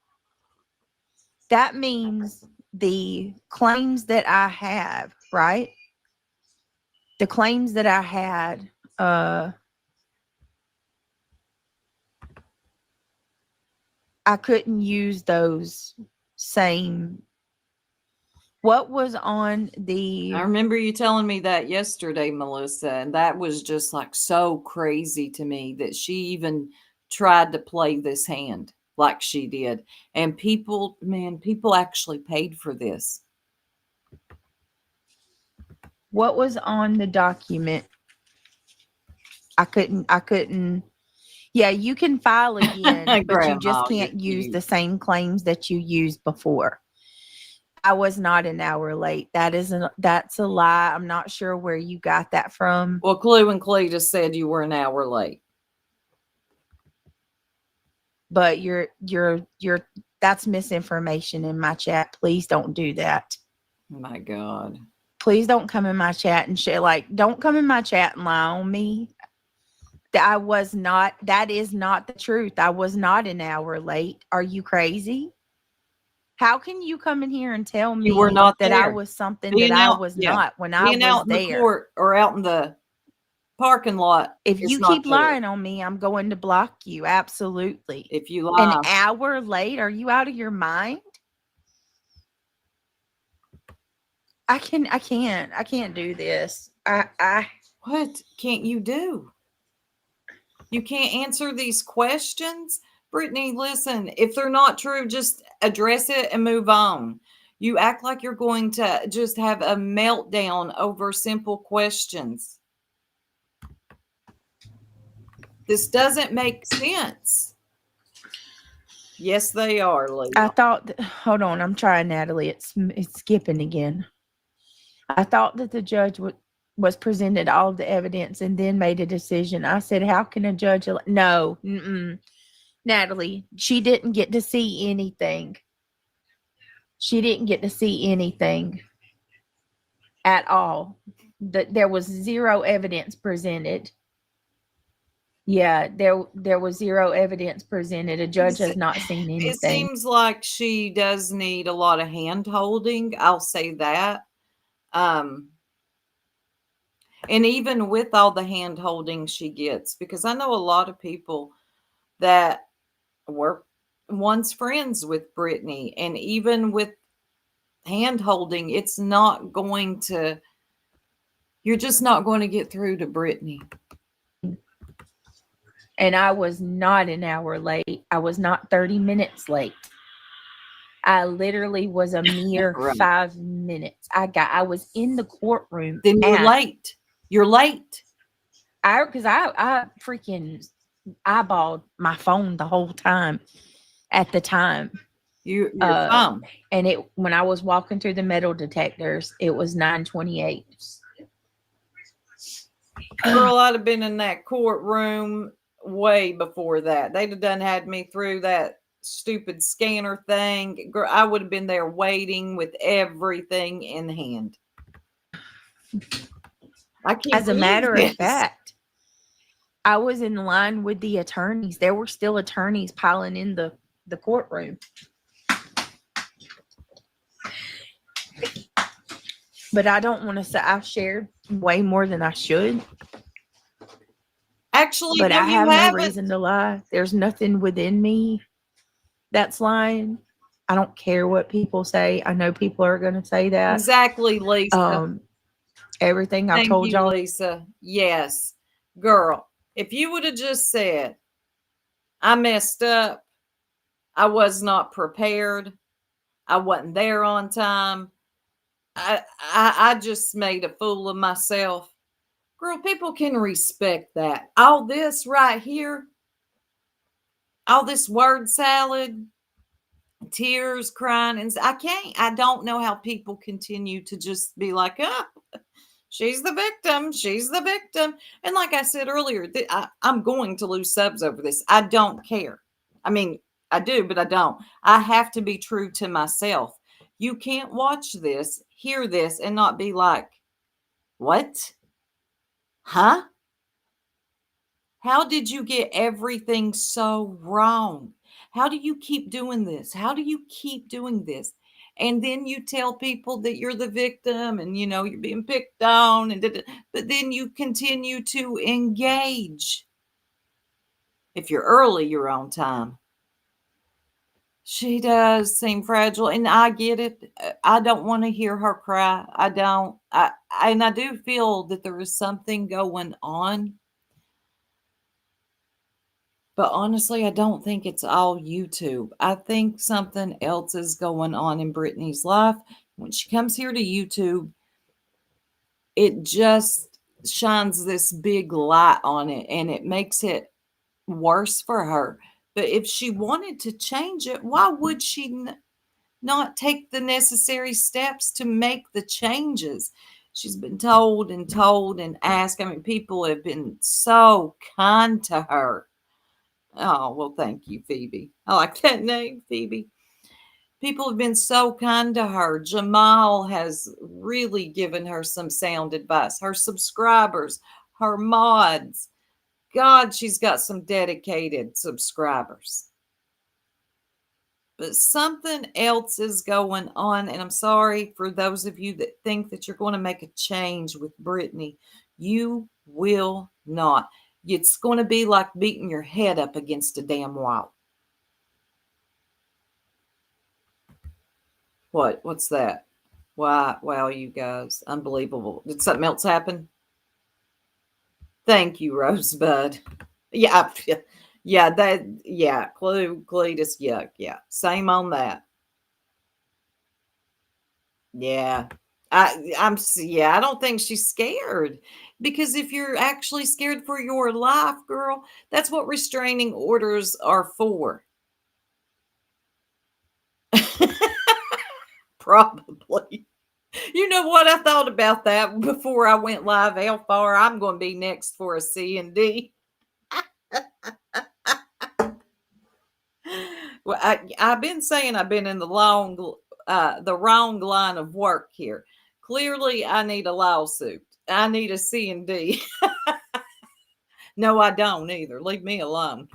That means the claims that I have, right? The claims that I had, I couldn't use those same. What was on the I remember you telling me that yesterday, Melissa, and that was just like so crazy to me that she even tried to play this hand like she did. And people, man, people actually paid for this. what was on the document? I couldn't. Yeah, you can file again, but you just Grandma, can't you're use cute. the same claims that you used before. I was not an hour late. That's a lie. I'm not sure where you got that from. Well, Clue and Cletus said you were an hour late. But you're that's misinformation in my chat. Please don't do that. My God. Please don't come in my chat and shit. Like, don't come in my chat and lie on me. That is not the truth. I was not an hour late. Are you crazy? How can you come in here and tell me You were not that I there. was something Being that I out- was yeah. not when I Being was out in the there? court or out in the parking lot. If is you not keep there. lying on me, I'm going to block you. Absolutely. If you An lie, hour late? Are you out of your mind? I can't do this. what can't you do? You can't answer these questions? Brittany, listen, if they're not true, just address it and move on. You act like you're going to just have a meltdown over simple questions. This doesn't make sense. Yes, they are, Leah. I thought hold on, I'm trying, Natalie. It's skipping again. I thought that the judge was presented all of the evidence and then made a decision. I said, how can a judge no, Natalie, she didn't get to see anything. She didn't get to see anything at all. There was zero evidence presented. Yeah, there was zero evidence presented. A judge has not seen anything. It seems like she does need a lot of hand holding. I'll say that. And even with all the hand holding she gets, because I know a lot of people that were once friends with Brittany, and even with hand holding, it's not going to, you're just not going to get through to Brittany. And I was not an hour late. I was not 30 minutes late. I literally was a mere Right. 5 minutes. I was in the courtroom. Then you're late. You're late. Because I freaking eyeballed my phone the whole time at the time. You're fine. And when I was walking through the metal detectors, it was 9:28. Girl, I'd have been in that courtroom way before that. They'd have done had me through that stupid scanner thing. Girl, I would have been there waiting with everything in hand. I can't. As a matter believe of this. fact, I was in line with the attorneys. There were still attorneys piling in the courtroom. But I don't want to say I've shared way more than I should. Actually, But no, I you have no haven't. reason to lie. There's nothing within me that's lying. I don't care what people say. I know people are going to say that. Exactly, Lisa. Everything I've Thank told you, y'all. Lisa. Yes. Girl, if you would have just said, I messed up, I was not prepared, I wasn't there on time, I just made a fool of myself. Girl, people can respect that. All this right here, all this word salad, tears, crying, and I don't know how people continue to just be like, oh, she's the victim. She's the victim. And like I said earlier, I'm going to lose subs over this. I don't care. I mean, I do, but I don't. I have to be true to myself. You can't watch this, hear this, and not be like, what? Huh? How did you get everything so wrong? How do you keep doing this? How do you keep doing this? And then you tell people that you're the victim and you're being picked on but then you continue to engage. If you're early, you're on time. She does seem fragile, and I get it. I don't want to hear her cry. I don't. And I do feel that there is something going on. But honestly, I don't think it's all YouTube. I think something else is going on in Brittany's life. When she comes here to YouTube, it just shines this big light on it and it makes it worse for her. But if she wanted to change it, why would she not take the necessary steps to make the changes? She's been told and asked. I mean, people have been so kind to her. Oh, well, thank you, Phoebe. I like that name, Phoebe. People have been so kind to her. Jamal has really given her some sound advice. Her subscribers, her mods. God, she's got some dedicated subscribers. But something else is going on. And I'm sorry for those of you that think that you're going to make a change with Brittany. You will not. It's going to be like beating your head up against a damn wall. What's that? Wow, you guys. Unbelievable. Did something else happen? Thank you, Rosebud. Yeah. Cletus, yuck. Yeah. Same on that. Yeah. I don't think she's scared, because if you're actually scared for your life, girl, that's what restraining orders are for. Probably. You know what? I thought about that before I went live. How far I'm going to be next for a C&D. Well, I've been saying I've been in the wrong line of work here. Clearly, I need a lawsuit. I need a C&D. No, I don't either. Leave me alone.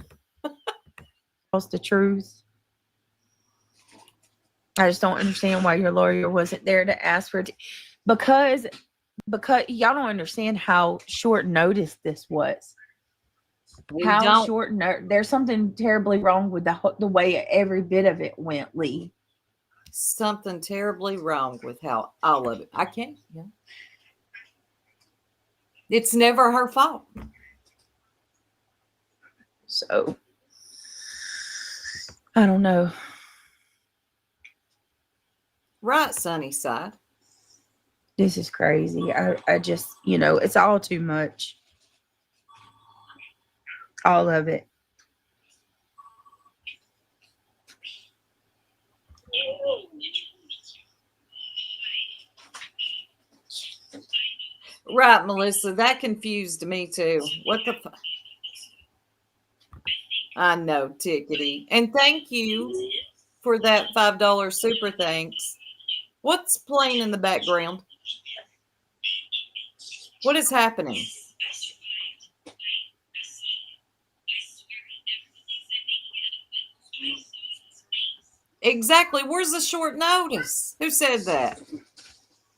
What's the truth? I just don't understand why your lawyer wasn't there to ask for it. Because y'all don't understand how short notice this was. There's something terribly wrong with the way every bit of it went, Lee. Something terribly wrong with how all of it. I can't. Yeah. It's never her fault. So I don't know. Right, Sunnyside. This is crazy. I just, it's all too much. All of it. Right, Melissa. That confused me too. What the fuck? I know, Tickety. And thank you for that $5 super thanks. What's playing in the background? What is happening? Exactly. Where's the short notice? Who said that?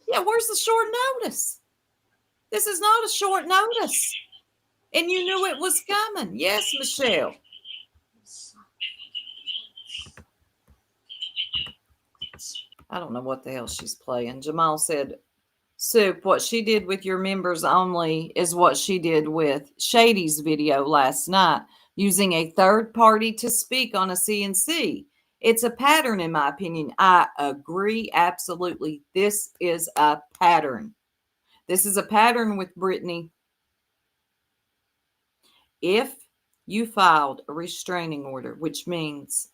Yeah, where's the short notice? This is not a short notice. And you knew it was coming. Yes, Michelle. I don't know what the hell she's playing. Jamal said Soup, what she did with your members only is what she did with Shady's video last night, using a third party to speak on a CNC. It's a pattern, in my opinion. I agree absolutely. This is a pattern. This is a pattern with Brittany. If you filed a restraining order, which means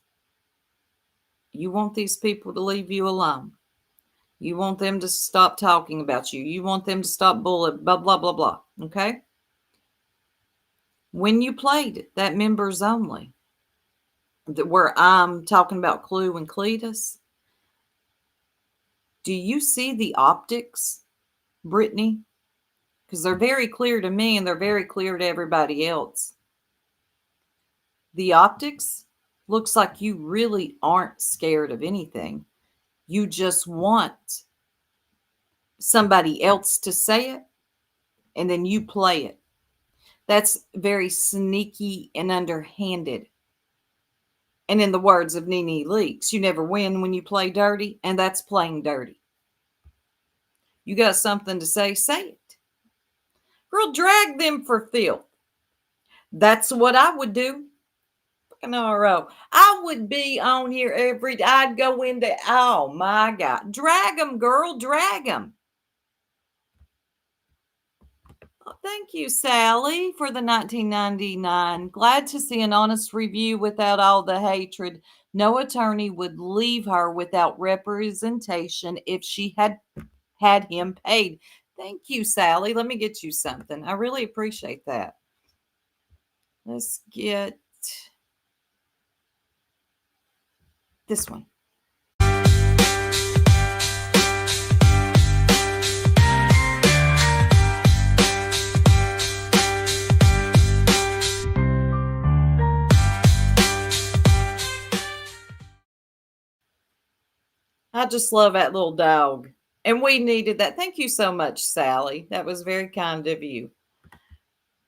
you want these people to leave you alone. You want them to stop talking about you. You want them to stop bullying, blah, blah, blah, blah. Okay? When you played that members only, where I'm talking about Clue and Cletus, do you see the optics, Brittany? Because they're very clear to me and they're very clear to everybody else. The optics looks like you really aren't scared of anything. You just want somebody else to say it, and then you play it. That's very sneaky and underhanded. And in the words of Nene Leakes, you never win when you play dirty, and that's playing dirty. You got something to say it. Girl, drag them for filth. That's what I would do. Fucking RO. I would be on here every day. I'd go into, oh my God. Drag them, girl, drag them. Oh, thank you, Sally, for the 1999. Glad to see an honest review without all the hatred. No attorney would leave her without representation if she had him paid. Thank you, Sally. Let me get you something. I really appreciate that. Let's get this one. I just love that little dog. And we needed that. Thank you so much, Sally. That was very kind of you.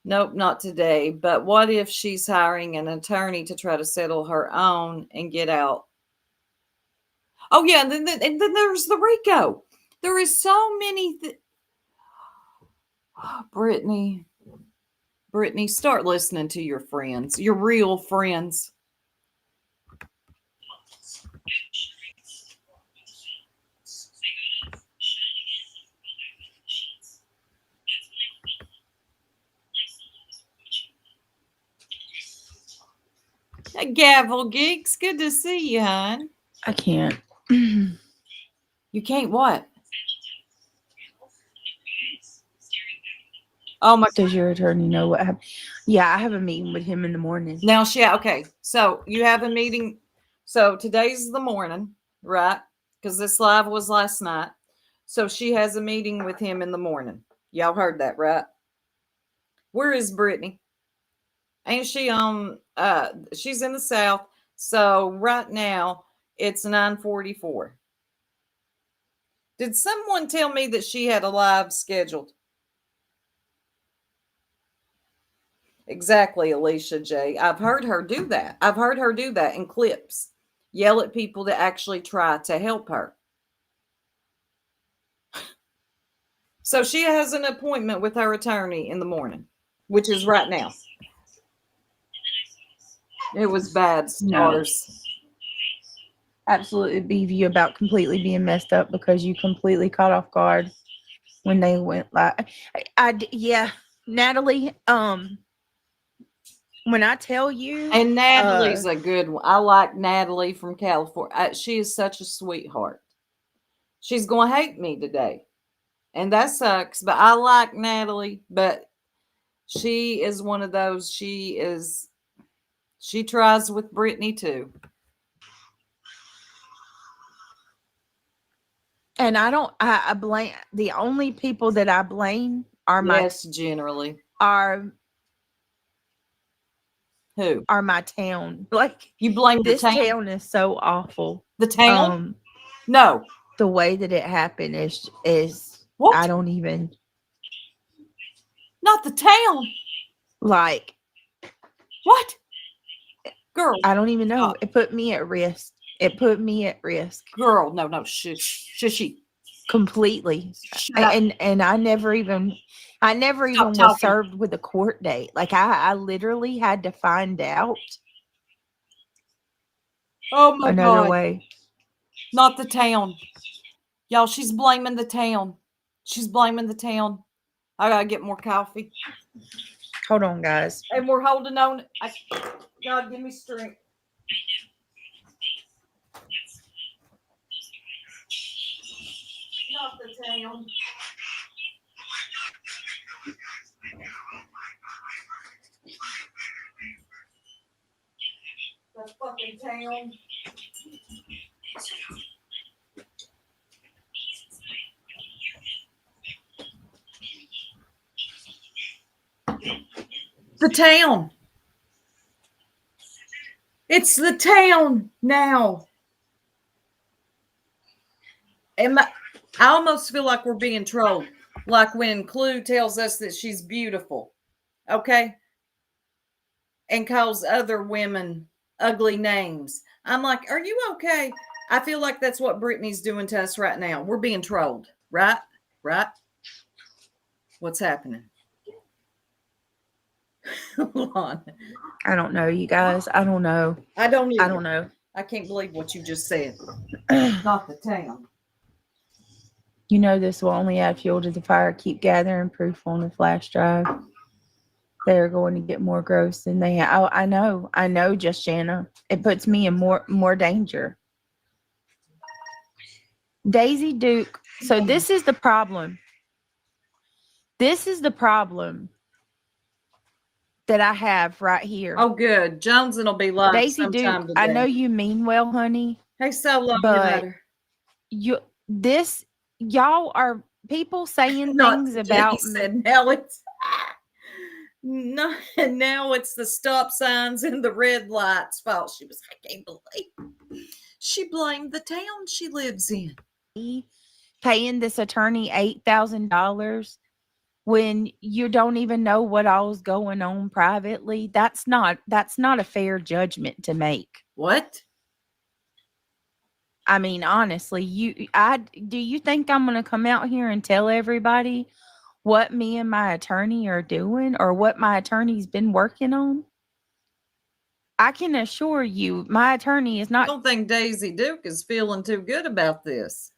Nope, not today. But what if she's hiring an attorney to try to settle her own and get out? Oh, yeah. And then there's the RICO. There is so many. Brittany, start listening to your friends, your real friends. Gavel Geeks, good to see you, hon. I can't. You can't what? Oh my! Does your attorney know what happened? Yeah, I have a meeting with him in the morning. Now, okay. So you have a meeting. So today's the morning, right? Because this live was last night. So she has a meeting with him in the morning. Y'all heard that, right? Where is Brittany? Ain't she on? She's in the South. So right now it's 9:44. Did someone tell me that she had a live scheduled? Exactly, Alicia J. I've heard her do that. I've heard her do that in clips. Yell at people to actually try to help her. So she has an appointment with her attorney in the morning, which is right now. It was bad, stars. Absolutely beef you about completely being messed up because you completely caught off guard when they went live. Yeah, Natalie, when I tell you, and Natalie's a good one. I like Natalie from California. She is such a sweetheart. She's going to hate me today, and that sucks, but I like Natalie, but she is one of those. She tries with Brittany too. And I blame, the only people that I blame are generally are who are my town. Like, you blame this the town? Town is so awful. The town? No. The way that it happened is what? I don't even. Not the town. Like, what? Girl. I don't even know. It put me at risk. It put me at risk. Girl, no, shushy. completely. Shut up. And I never even was talking. served with a court date. Like I literally had to find out Oh my another God. way. Not the town. Y'all, she's blaming the town. She's blaming the town. I gotta get more coffee. Hold on, guys. And we're holding on. God, give me strength. Not the town. The fucking town. The town. It's the town now. I almost feel like we're being trolled. Like when Clue tells us that she's beautiful. Okay? And calls other women ugly names. I'm like, are you okay? I feel like that's what Brittany's doing to us right now. We're being trolled. Right? Right? What's happening? Hold on. I don't know, you guys. I don't know. I don't either. I don't know. I can't believe what you just said. Not the town. You know this will only add fuel to the fire. Keep gathering proof on the flash drive. They're going to get more gross than they have. Oh, I know, just Shanna. It puts me in more danger. Daisy Duke. So this is the problem. This is the problem that I have right here. Oh, good. Jones'll be live Daisy sometime Duke, today. I know you mean well, honey. Hey, Solo, but y'all are people saying things about me. Said, now it's no, now it's the stop signs and the red lights fault. She was, I can't believe she blamed the town she lives in. Paying this attorney $8,000 when you don't even know what all's going on privately. That's not a fair judgment to make. What? I mean, honestly, do you think I'm going to come out here and tell everybody what me and my attorney are doing or what my attorney's been working on? I can assure you, my attorney is not. I don't think Daisy Duke is feeling too good about this.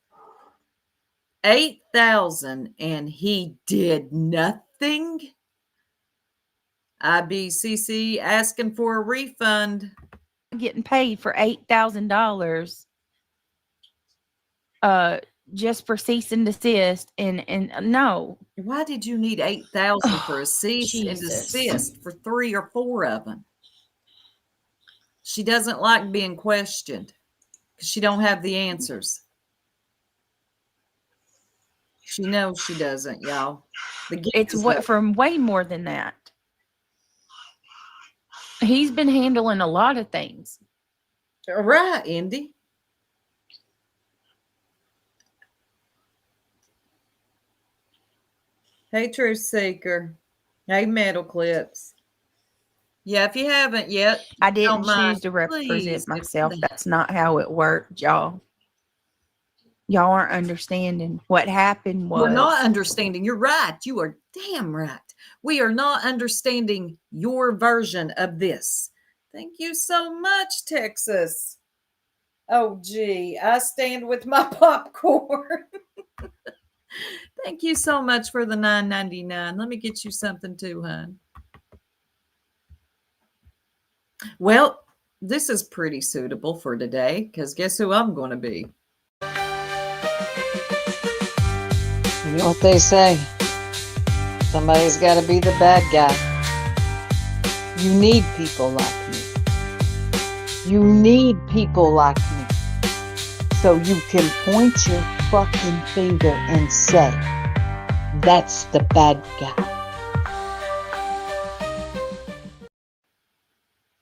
8,000 and he did nothing. IBCC asking for a refund. Getting paid for $8,000 just for cease and desist and no. Why did you need 8,000 for a cease and Jesus. desist for 3 or 4 of them? She doesn't like being questioned because she don't have the answers. She knows she doesn't, y'all. It's what from way more than that. He's been handling a lot of things. All right, Indy. Hey, Truth Seeker. Hey, Metal Clips. Yeah, if you haven't yet, I didn't don't mind. choose to represent Please, myself. if- That's not how it worked, y'all. Y'all aren't understanding what happened was. We're not understanding. You're right. You are damn right. We are not understanding your version of this. Thank you so much, Texas. Oh, gee, I stand with my popcorn. Thank you so much for the $9.99. Let me get you something too, hon. Well, this is pretty suitable for today because guess who I'm going to be? You know what they say? Somebody's got to be the bad guy. You need people like me. You need people like me. So you can point your fucking finger and say, that's the bad guy.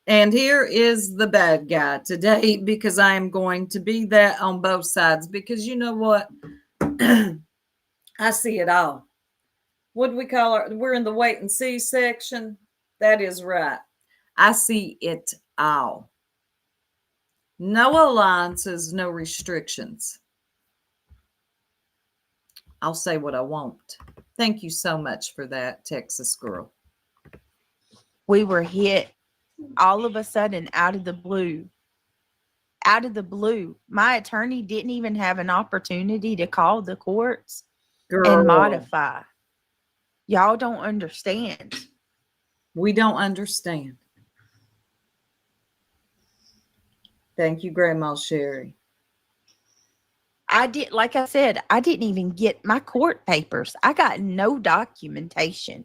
And here is the bad guy today because I am going to be that on both sides because you know what? I see it all. What do we call it? We're in the wait and see section. That is right. I see it all. No alliances, no restrictions. I'll say what I want. Thank you so much for that, Texas girl. We were hit all of a sudden out of the blue. Out of the blue. My attorney didn't even have an opportunity to call the courts Girl, and modify. Y'all don't understand. we don't understand. Thank you, Grandma Sherry. Like I said, I didn't even get my court papers. I got no documentation.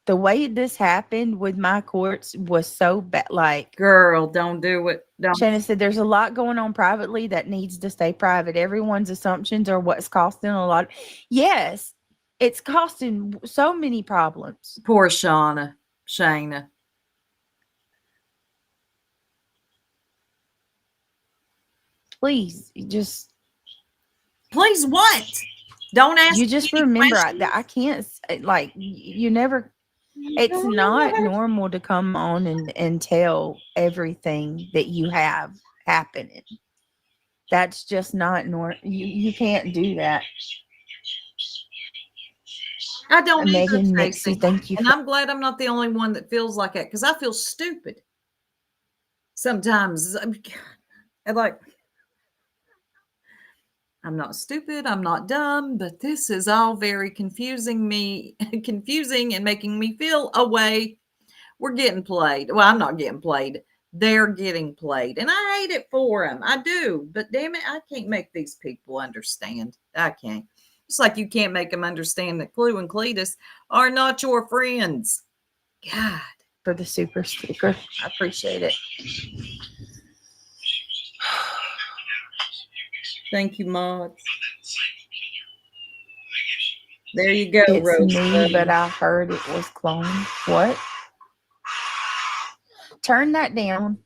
The way this happened with my courts was so bad. Like, Girl, don't do it. Don't. Shannon said, there's a lot going on privately that needs to stay private. Everyone's assumptions are what's costing a lot. Yes, it's costing so many problems. Poor Shayna. Please, Please what? Don't ask. you just me remember questions. that I can't, like, you never, it's not normal to come on and tell everything that you have happening. That's just not normal. You can't do that. I don't either, Megan Tracy. Nixie, thank you. And I'm glad I'm not the only one that feels like it, because I feel stupid sometimes. And like, I'm not stupid, I'm not dumb, but this is all very confusing and making me feel a way. We're getting played. Well, I'm not getting played. They're getting played. And I hate it for them. I do. But damn it, I can't make these people understand. I can't. It's like you can't make them understand that Clue and Cletus are not your friends. God. For the super sticker. I appreciate it. Thank you, Mods. There you go, It's Rose. me, but I heard it was cloned. What? Turn that down.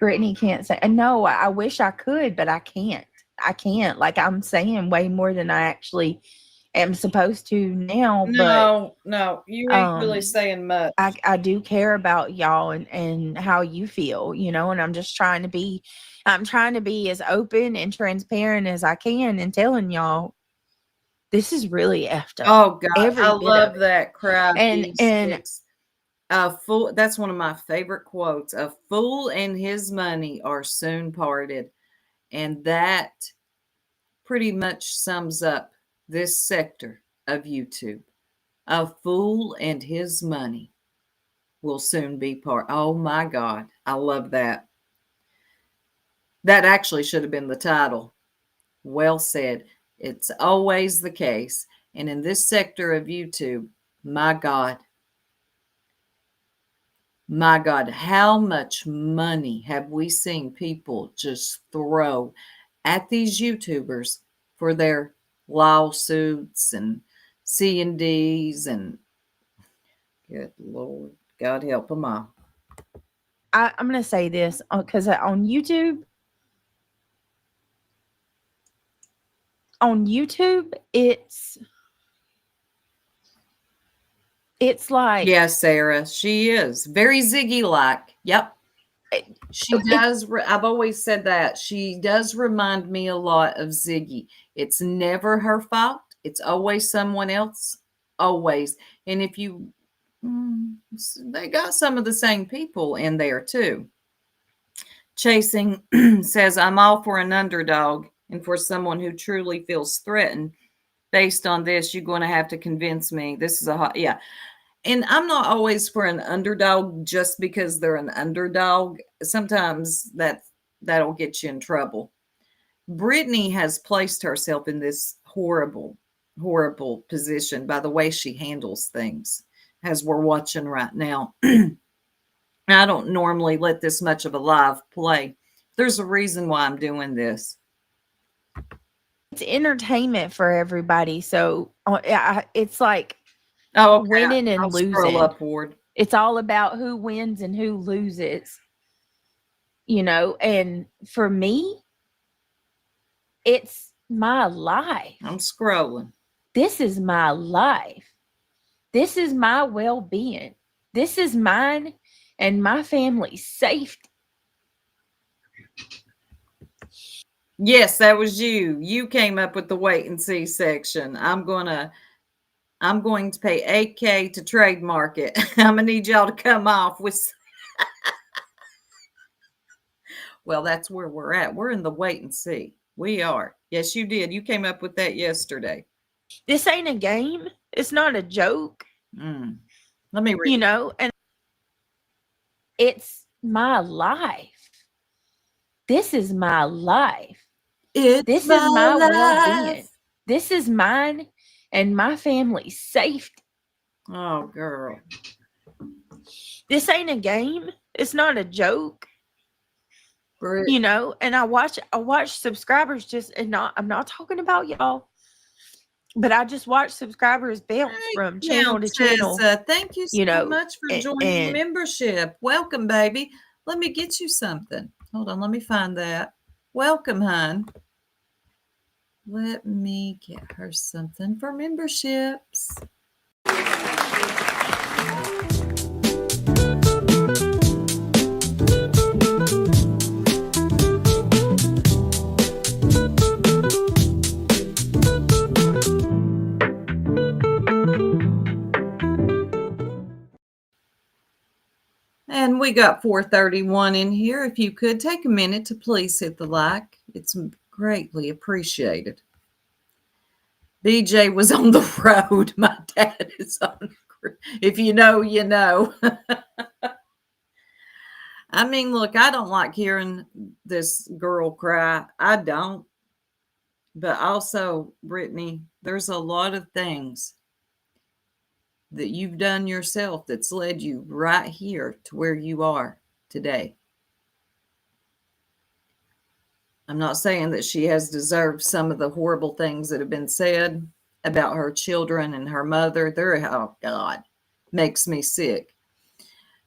Brittany can't say. No, I wish I could, but I can't. I can't. Like, I'm saying way more than I actually am supposed to now. No, you ain't really saying much. I do care about y'all and how you feel, and I'm just trying to be as open and transparent as I can and telling y'all this is really effed up. Oh God, Every I bit of love it. that crap. And A fool, that's one of my favorite quotes. A fool and his money are soon parted. And that pretty much sums up this sector of YouTube. A fool and his money will soon be part. Oh my God. I love that. That actually should have been the title. Well said. It's always the case. And in this sector of YouTube, my God, how much money have we seen people just throw at these YouTubers for their lawsuits and C&Ds and good Lord, God help them all. I'm going to say this because on YouTube, it's like, Yeah, Sarah, she is very Ziggy-like. Yep. She does. I've always said that. She does remind me a lot of Ziggy. It's never her fault. It's always someone else. Always. And if you, they got some of the same people in there too. Chasing says, I'm all for an underdog and for someone who truly feels threatened. Based on this, you're going to have to convince me. This is a hot, yeah. And I'm not always for an underdog just because they're an underdog. Sometimes that'll get you in trouble. Brittany has placed herself in this horrible, horrible position by the way she handles things, as we're watching right now. I don't normally let this much of a live play. There's a reason why I'm doing this. It's entertainment for everybody. So it's like, okay. Winning and I'll losing. Scroll upward. It's all about who wins and who loses. And for me, it's my life. I'm scrolling. This is my life. This is my well-being. This is mine and my family's safety. Yes, that was you. You came up with the wait and see section. I'm going to pay $8K to trademark it. I'm gonna need y'all to come off with. Well, that's where we're at. We're in the wait and see. We are. Yes, you did. You came up with that yesterday. This ain't a game. It's not a joke, Mm. Let me read. you know, and it's my life. This is my life. It's This is my well-being. This is mine and my family's safety. Oh, girl. This ain't a game. It's not a joke, Brit- you know. And I watch subscribers just, and I'm not talking about y'all, but I just watch subscribers bounce from channel to channel. Thank you so you know, much for joining and membership. Welcome, baby. Let me get you something. Hold on, let me find that. Welcome, hon. Let me get her something for memberships. And we got 431 in here. If you could take a minute to please hit the like, it's greatly appreciated. BJ was on the road. My dad is on the road. If you know, you know. I mean, look, I don't like hearing this girl cry. I don't. But also, Brittany, there's a lot of things that you've done yourself that's led you right here to where you are today. I'm not saying that she has deserved some of the horrible things that have been said about her children and her mother. Oh, God, makes me sick.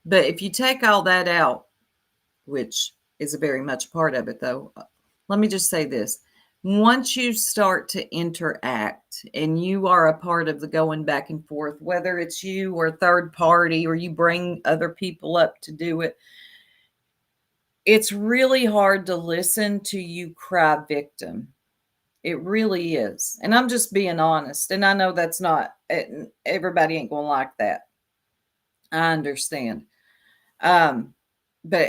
But if you take all that out, which is a very much part of it, though, let me just say this. Once you start to interact and you are a part of the going back and forth, whether it's you or third party or you bring other people up to do it, it's really hard to listen to you cry victim. It really is. And I'm just being honest. And I know that's not, everybody ain't going to like that. I understand. But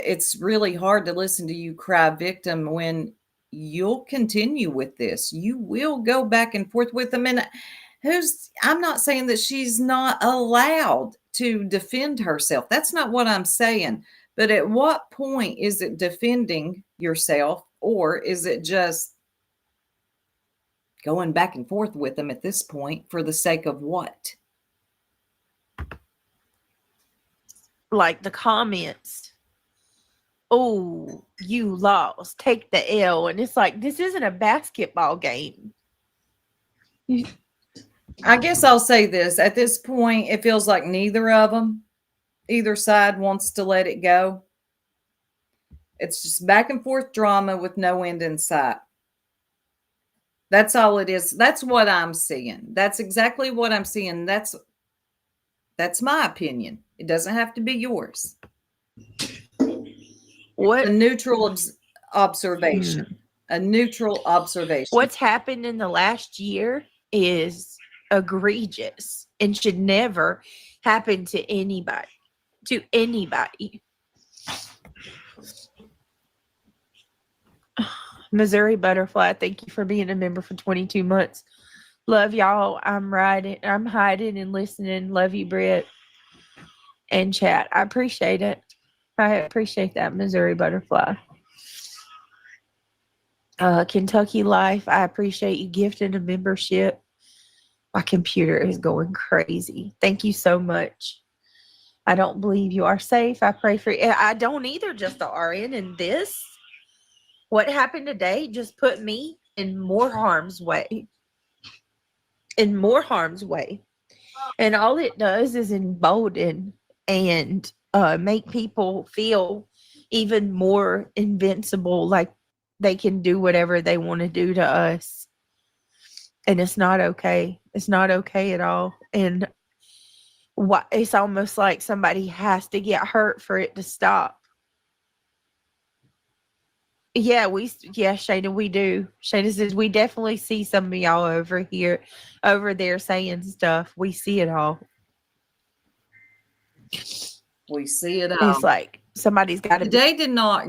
it's really hard to listen to you cry victim when you'll continue with this. You will go back and forth with them. And I'm not saying that she's not allowed to defend herself. That's not what I'm saying. But at what point is it defending yourself, or is it just going back and forth with them at this point for the sake of what? like the comments, oh, you lost, take the L. And it's like, this isn't a basketball game. I guess I'll say this. At this point, it feels like either side wants to let it go. It's just back and forth drama with no end in sight. That's all it is. That's what I'm seeing. That's exactly what I'm seeing. That's my opinion. It doesn't have to be yours. What A neutral observation. A neutral observation. What's happened in the last year is egregious and should never happen to anybody. Missouri Butterfly, thank you for being a member for 22 months. Love y'all. I'm hiding and listening. Love you, Britt. And chat. I appreciate it. I appreciate that, Missouri Butterfly. Kentucky Life, I appreciate you gifting a membership. My computer is going crazy. Thank you so much. I don't believe you are safe. I pray for you. I don't either, just the RN. And this, what happened today, just put me in more harm's way. And all it does is embolden and make people feel even more invincible, like they can do whatever they want to do to us. And it's not okay. It's not okay at all. And it's almost like somebody has to get hurt for it to stop. Yeah, Shada, we do. Shada says we definitely see some of y'all over there saying stuff. We see it all. We see it It's all. like somebody's got to be.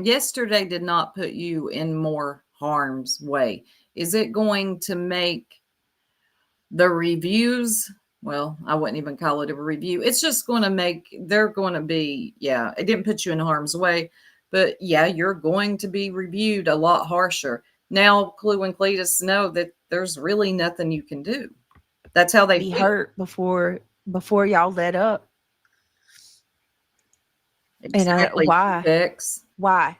Yesterday did not put you in more harm's way. Is it going to make the reviews? Well, I wouldn't even call it a review. It's just going to they're going to be, yeah, it didn't put you in harm's way, but yeah, you're going to be reviewed a lot harsher. Now, Clue and Cletus know that there's really nothing you can do. That's how they Be feel. hurt before y'all let up. Exactly. And why? X. Why?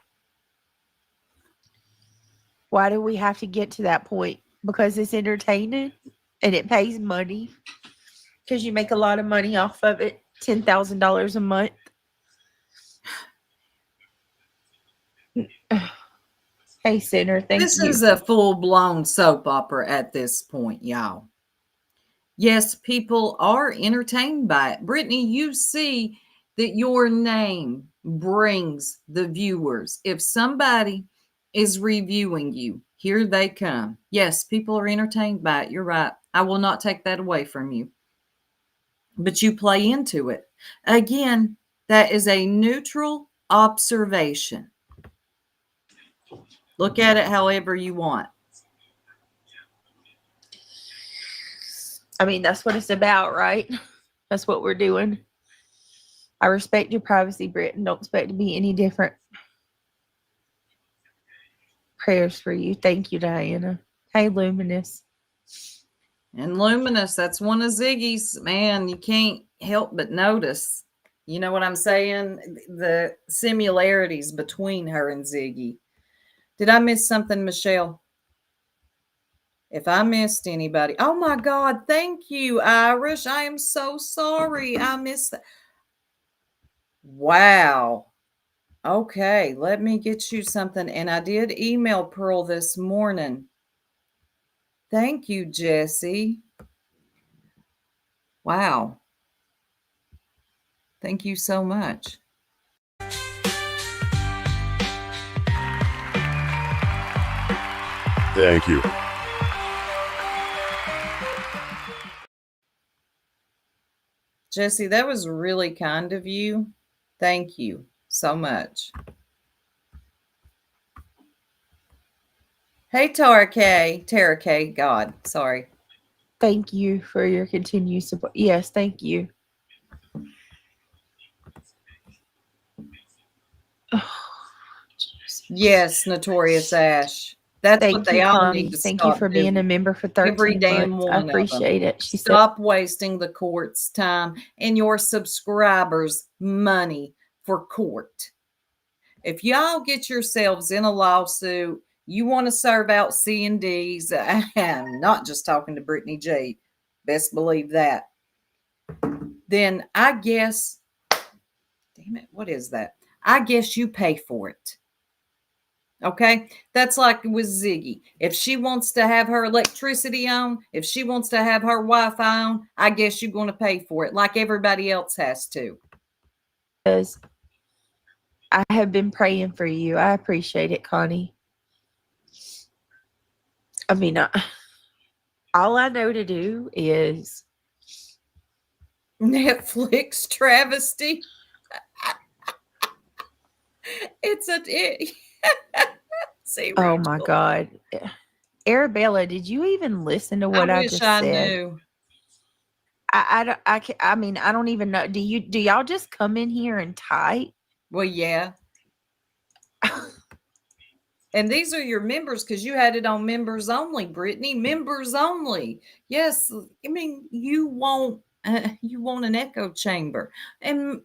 Why do we have to get to that point? Because it's entertaining and it pays money. Because you make a lot of money off of it. $10,000 a month. Hey, Sinner, thank you. This is a full-blown soap opera at this point, y'all. Yes, people are entertained by it. Brittany, you see that your name brings the viewers. If somebody is reviewing you, here they come. Yes, people are entertained by it. You're right. I will not take that away from you. But you play into it. Again, that is a neutral observation. Look at it however you want. I mean, that's what it's about, right? That's what we're doing. I respect your privacy, Britt, and don't expect to be any different. Prayers for you. Thank you, Diana. Hey, Luminous. And Luminous, that's one of Ziggy's. Man, you can't help but notice. You know what I'm saying? The similarities between her and Ziggy. Did I miss something, Michelle? If I missed anybody, oh my God, thank you, Irish. I am so sorry. I missed that. Wow. Okay, let me get you something. And I did email Pearl this morning. Thank you, Jesse. Wow. Thank you so much. Thank you. Jesse, that was really kind of you. Thank you so much. Hey, Tara K. God, sorry. Thank you for your continued support. Yes, thank you. Yes, Notorious Ash. That's Thank what they you, all Connie. need to Thank stop you for being a doing. member for 13 Every damn months. one I of them. appreciate it. She said, Stop wasting the court's time and your subscribers' money for court. If y'all get yourselves in a lawsuit, you want to serve out C&Ds, I'm not just talking to Brittany G, best believe that, then I guess, damn it, what is that? I guess you pay for it. Okay, that's like with Ziggy. If she wants to have her electricity on, if she wants to have her Wi-Fi on, I guess you're going to pay for it like everybody else has to. because I have been praying for you. I appreciate it, Connie. I mean, all I know to do is Netflix travesty. See, oh my Rachel, God. Arabella, did you even listen to what I wish just I said? knew. I mean, I don't even know. Do y'all just come in here and type? Well, yeah. And these are your members because you had it on members only, Brittany. Members only. Yes, I mean you want an echo chamber, and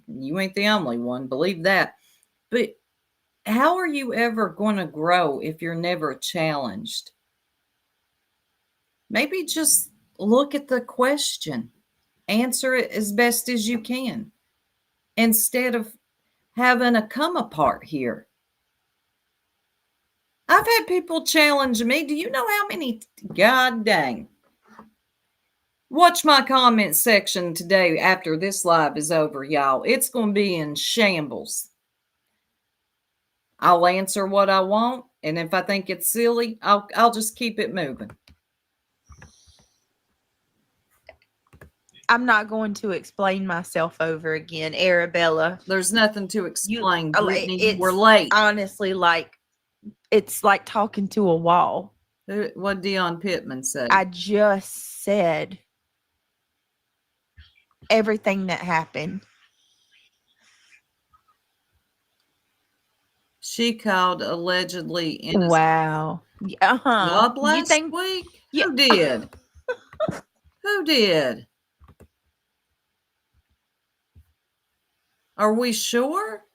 you ain't the only one. Believe that. But how are you ever going to grow if you're never challenged? Maybe just look at the question, answer it as best as you can, instead of having a come apart here. I've had people challenge me. Do you know how many? God dang. Watch my comment section today after this live is over, y'all. It's going to be in shambles. I'll answer what I want, and if I think it's silly, I'll just keep it moving. I'm not going to explain myself over again, Arabella. There's nothing to explain, Brittany. It's We're late. honestly like it's like talking to a wall. What Dion Pittman said. I just said everything that happened. She called allegedly innocent. Wow. Job You last think? week? Yeah. Who did? Who did? Are we sure?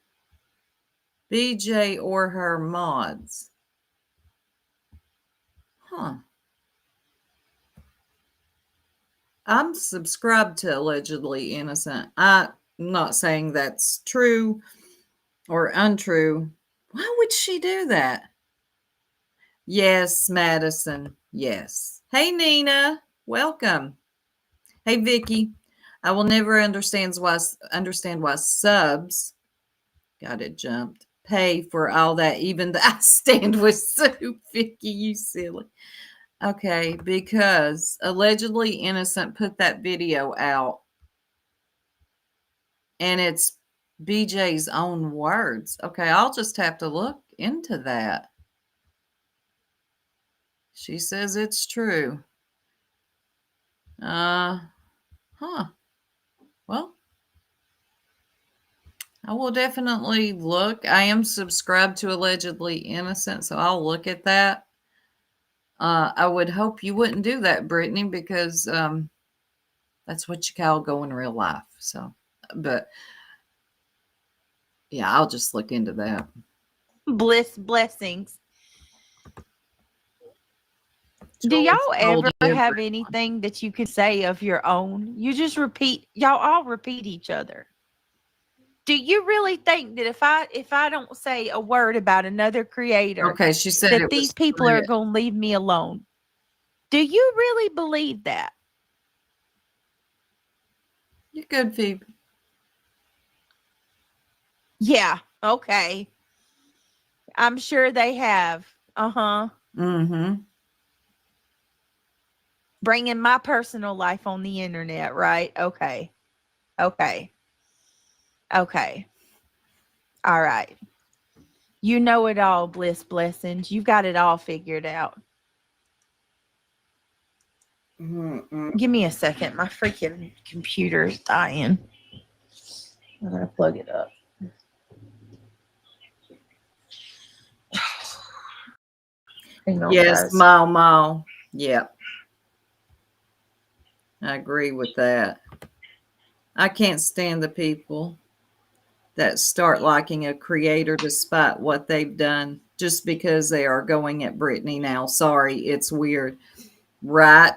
BJ or her mods? Huh. I'm subscribed to allegedly innocent. I'm not saying that's true or untrue. Why would she do that? Yes, Madison. Yes. Hey, Nina. Welcome. Hey, Vicky. I will never understand why subs got it jumped. Pay for all that, even though I stand with Sue. Vicky, you silly. Okay, because allegedly innocent put that video out, and it's BJ's own words. Okay, I'll just have to look into that. She says it's true. Huh. Well, I will definitely look. I am subscribed to allegedly innocent, so I'll look at that. I would hope you wouldn't do that, Brittany, because that's what you call going real life. So, but yeah, I'll just look into that. Blessings. Do y'all ever have anything that you could say of your own? You just repeat, y'all all repeat each other. Do you really think that if I don't say a word about another creator, okay, she said that these people are going to leave me alone? Do you really believe that? You're good, Phoebe. Yeah. Okay. I'm sure they have. Mm-hmm. Bringing my personal life on the internet, right? Okay. All right. You know it all, blessings. You've got it all figured out. Mm-hmm. Give me a second. My freaking computer's dying. I'm going to plug it up. Yes, Mao. Yep. I agree with that. I can't stand the people that start liking a creator despite what they've done just because they are going at Brittany now. Sorry, it's weird. Right?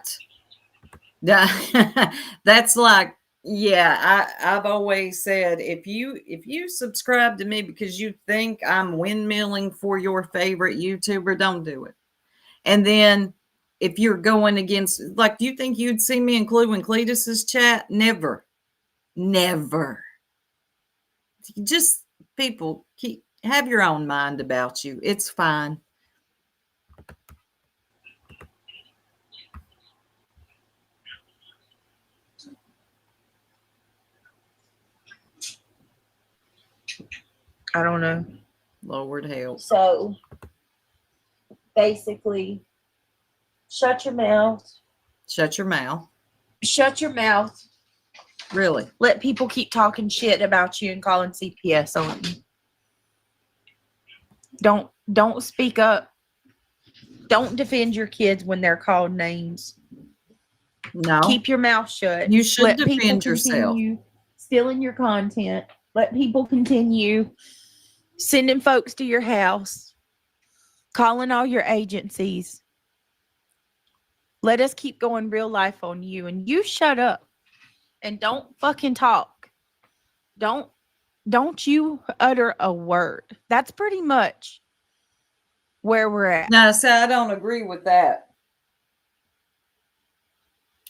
That's like, yeah, I've always said if you subscribe to me because you think I'm windmilling for your favorite YouTuber, don't do it. And then if you're going against, like, do you think you'd see me in Clue and Cletus's chat? Never. Just people have your own mind about you. It's fine. I don't know. Lord help. So basically, shut your mouth. Shut your mouth. Shut your mouth. Really? Let people keep talking shit about you and calling CPS on you. Don't speak up. Don't defend your kids when they're called names. No. Keep your mouth shut. You should Let defend people yourself. continue stealing your content. Let people continue sending folks to your house, calling all your agencies. Let us keep going real life on you, and you shut up and don't fucking talk. Don't you utter a word. That's pretty much where we're at. No, so I don't agree with that.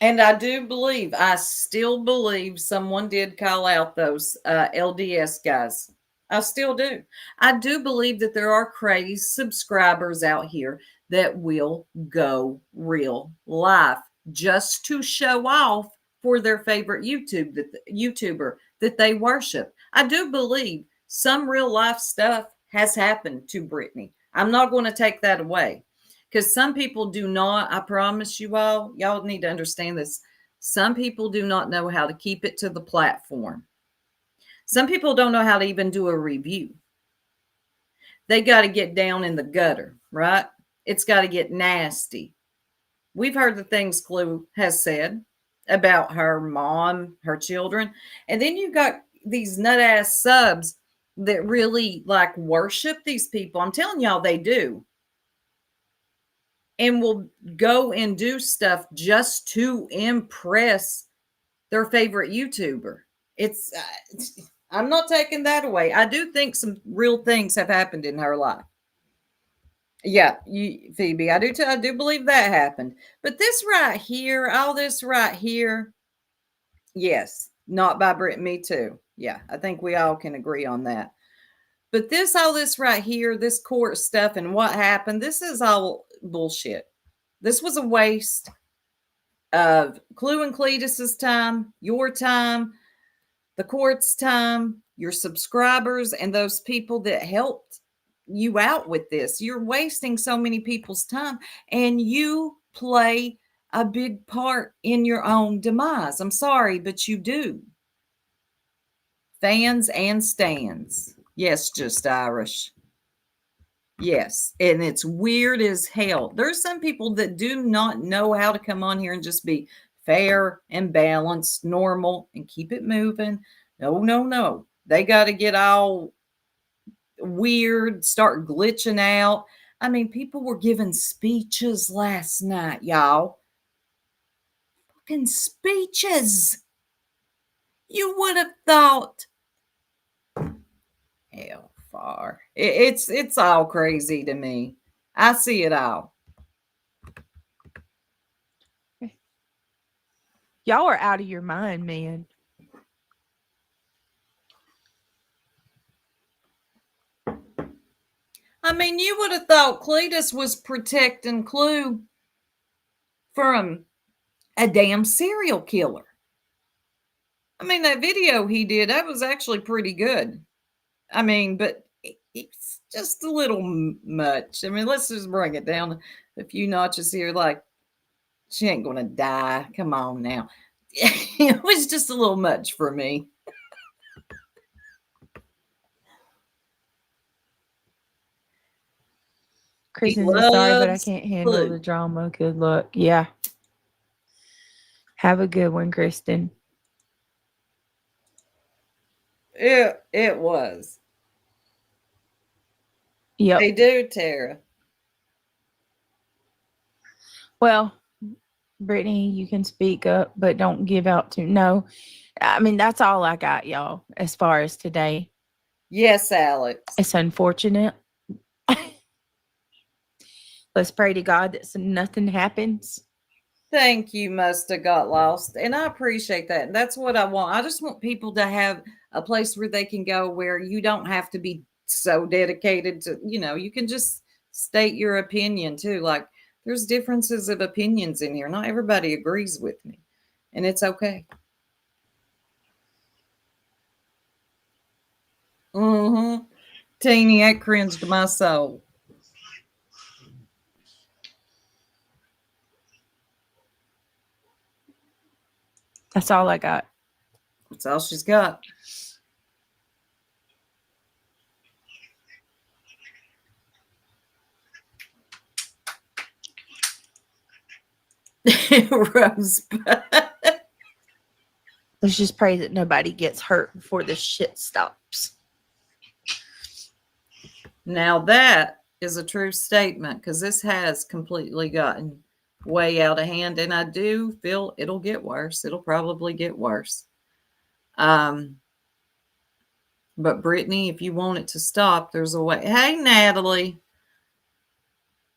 And I still believe someone did call out those LDS guys. I still do. I do believe that there are crazed subscribers out here that will go real life just to show off for their favorite YouTuber that they worship. I do believe some real life stuff has happened to Brittany. I'm not going to take that away because some people do not. I promise you all, y'all need to understand this. Some people do not know how to keep it to the platform. Some people don't know how to even do a review. They got to get down in the gutter, right? It's got to get nasty. We've heard the things Clue has said about her mom, her children. And then you got these nut ass subs that really like worship these people. I'm telling y'all, they do. And will go and do stuff just to impress their favorite YouTuber. It's I'm not taking that away. I do think some real things have happened in her life. Yeah, Phoebe, I do believe that happened. But this right here, all this right here, yes, not by Brit. Me too. Yeah, I think we all can agree on that. But all this right here, this court stuff and what happened, this is all bullshit. This was a waste of Clue and Cletus's time, your time, the court's time, your subscribers, and those people that helped you out with this. You're wasting so many people's time, and you play a big part in your own demise. I'm sorry, but you do. Fans and stands. Yes, just Irish. Yes, and it's weird as hell. There's some people that do not know how to come on here and just be fair and balanced, normal, and keep it moving. No. They got to get all weird, start glitching out. I mean, people were giving speeches last night, y'all. Fucking speeches. You would have thought, hell, far. It's all crazy to me. I see it all. Y'all are out of your mind, man. I mean, you would have thought Cletus was protecting Clue from a damn serial killer. I mean, that video he did, that was actually pretty good. I mean, but it's just a little much. I mean, let's just bring it down a few notches here. Like, she ain't going to die. Come on now. It was just a little much for me. Kristen's sorry, but I can't handle Clue. the drama. Good luck. Yeah. Have a good one, Kristen. It was. Yep. They do, Tara. Well, Brittany, you can speak up, but don't give out to no. I mean, that's all I got, y'all, as far as today. Yes, Alex. It's unfortunate. Let's pray to God that nothing happens. Thank you, must have got lost. And I appreciate that. And that's what I want. I just want people to have a place where they can go where you don't have to be so dedicated to, you can just state your opinion too. Like, there's differences of opinions in here. Not everybody agrees with me, and it's okay. Teeny, that cringed my soul. That's all I got. That's all she's got. Rosebud. Let's just pray that nobody gets hurt before this shit stops. Now that is a true statement, because this has completely gotten way out of hand, and I do feel it'll get worse. It'll probably get worse. But Brittany, if you want it to stop, there's a way. Hey, Natalie.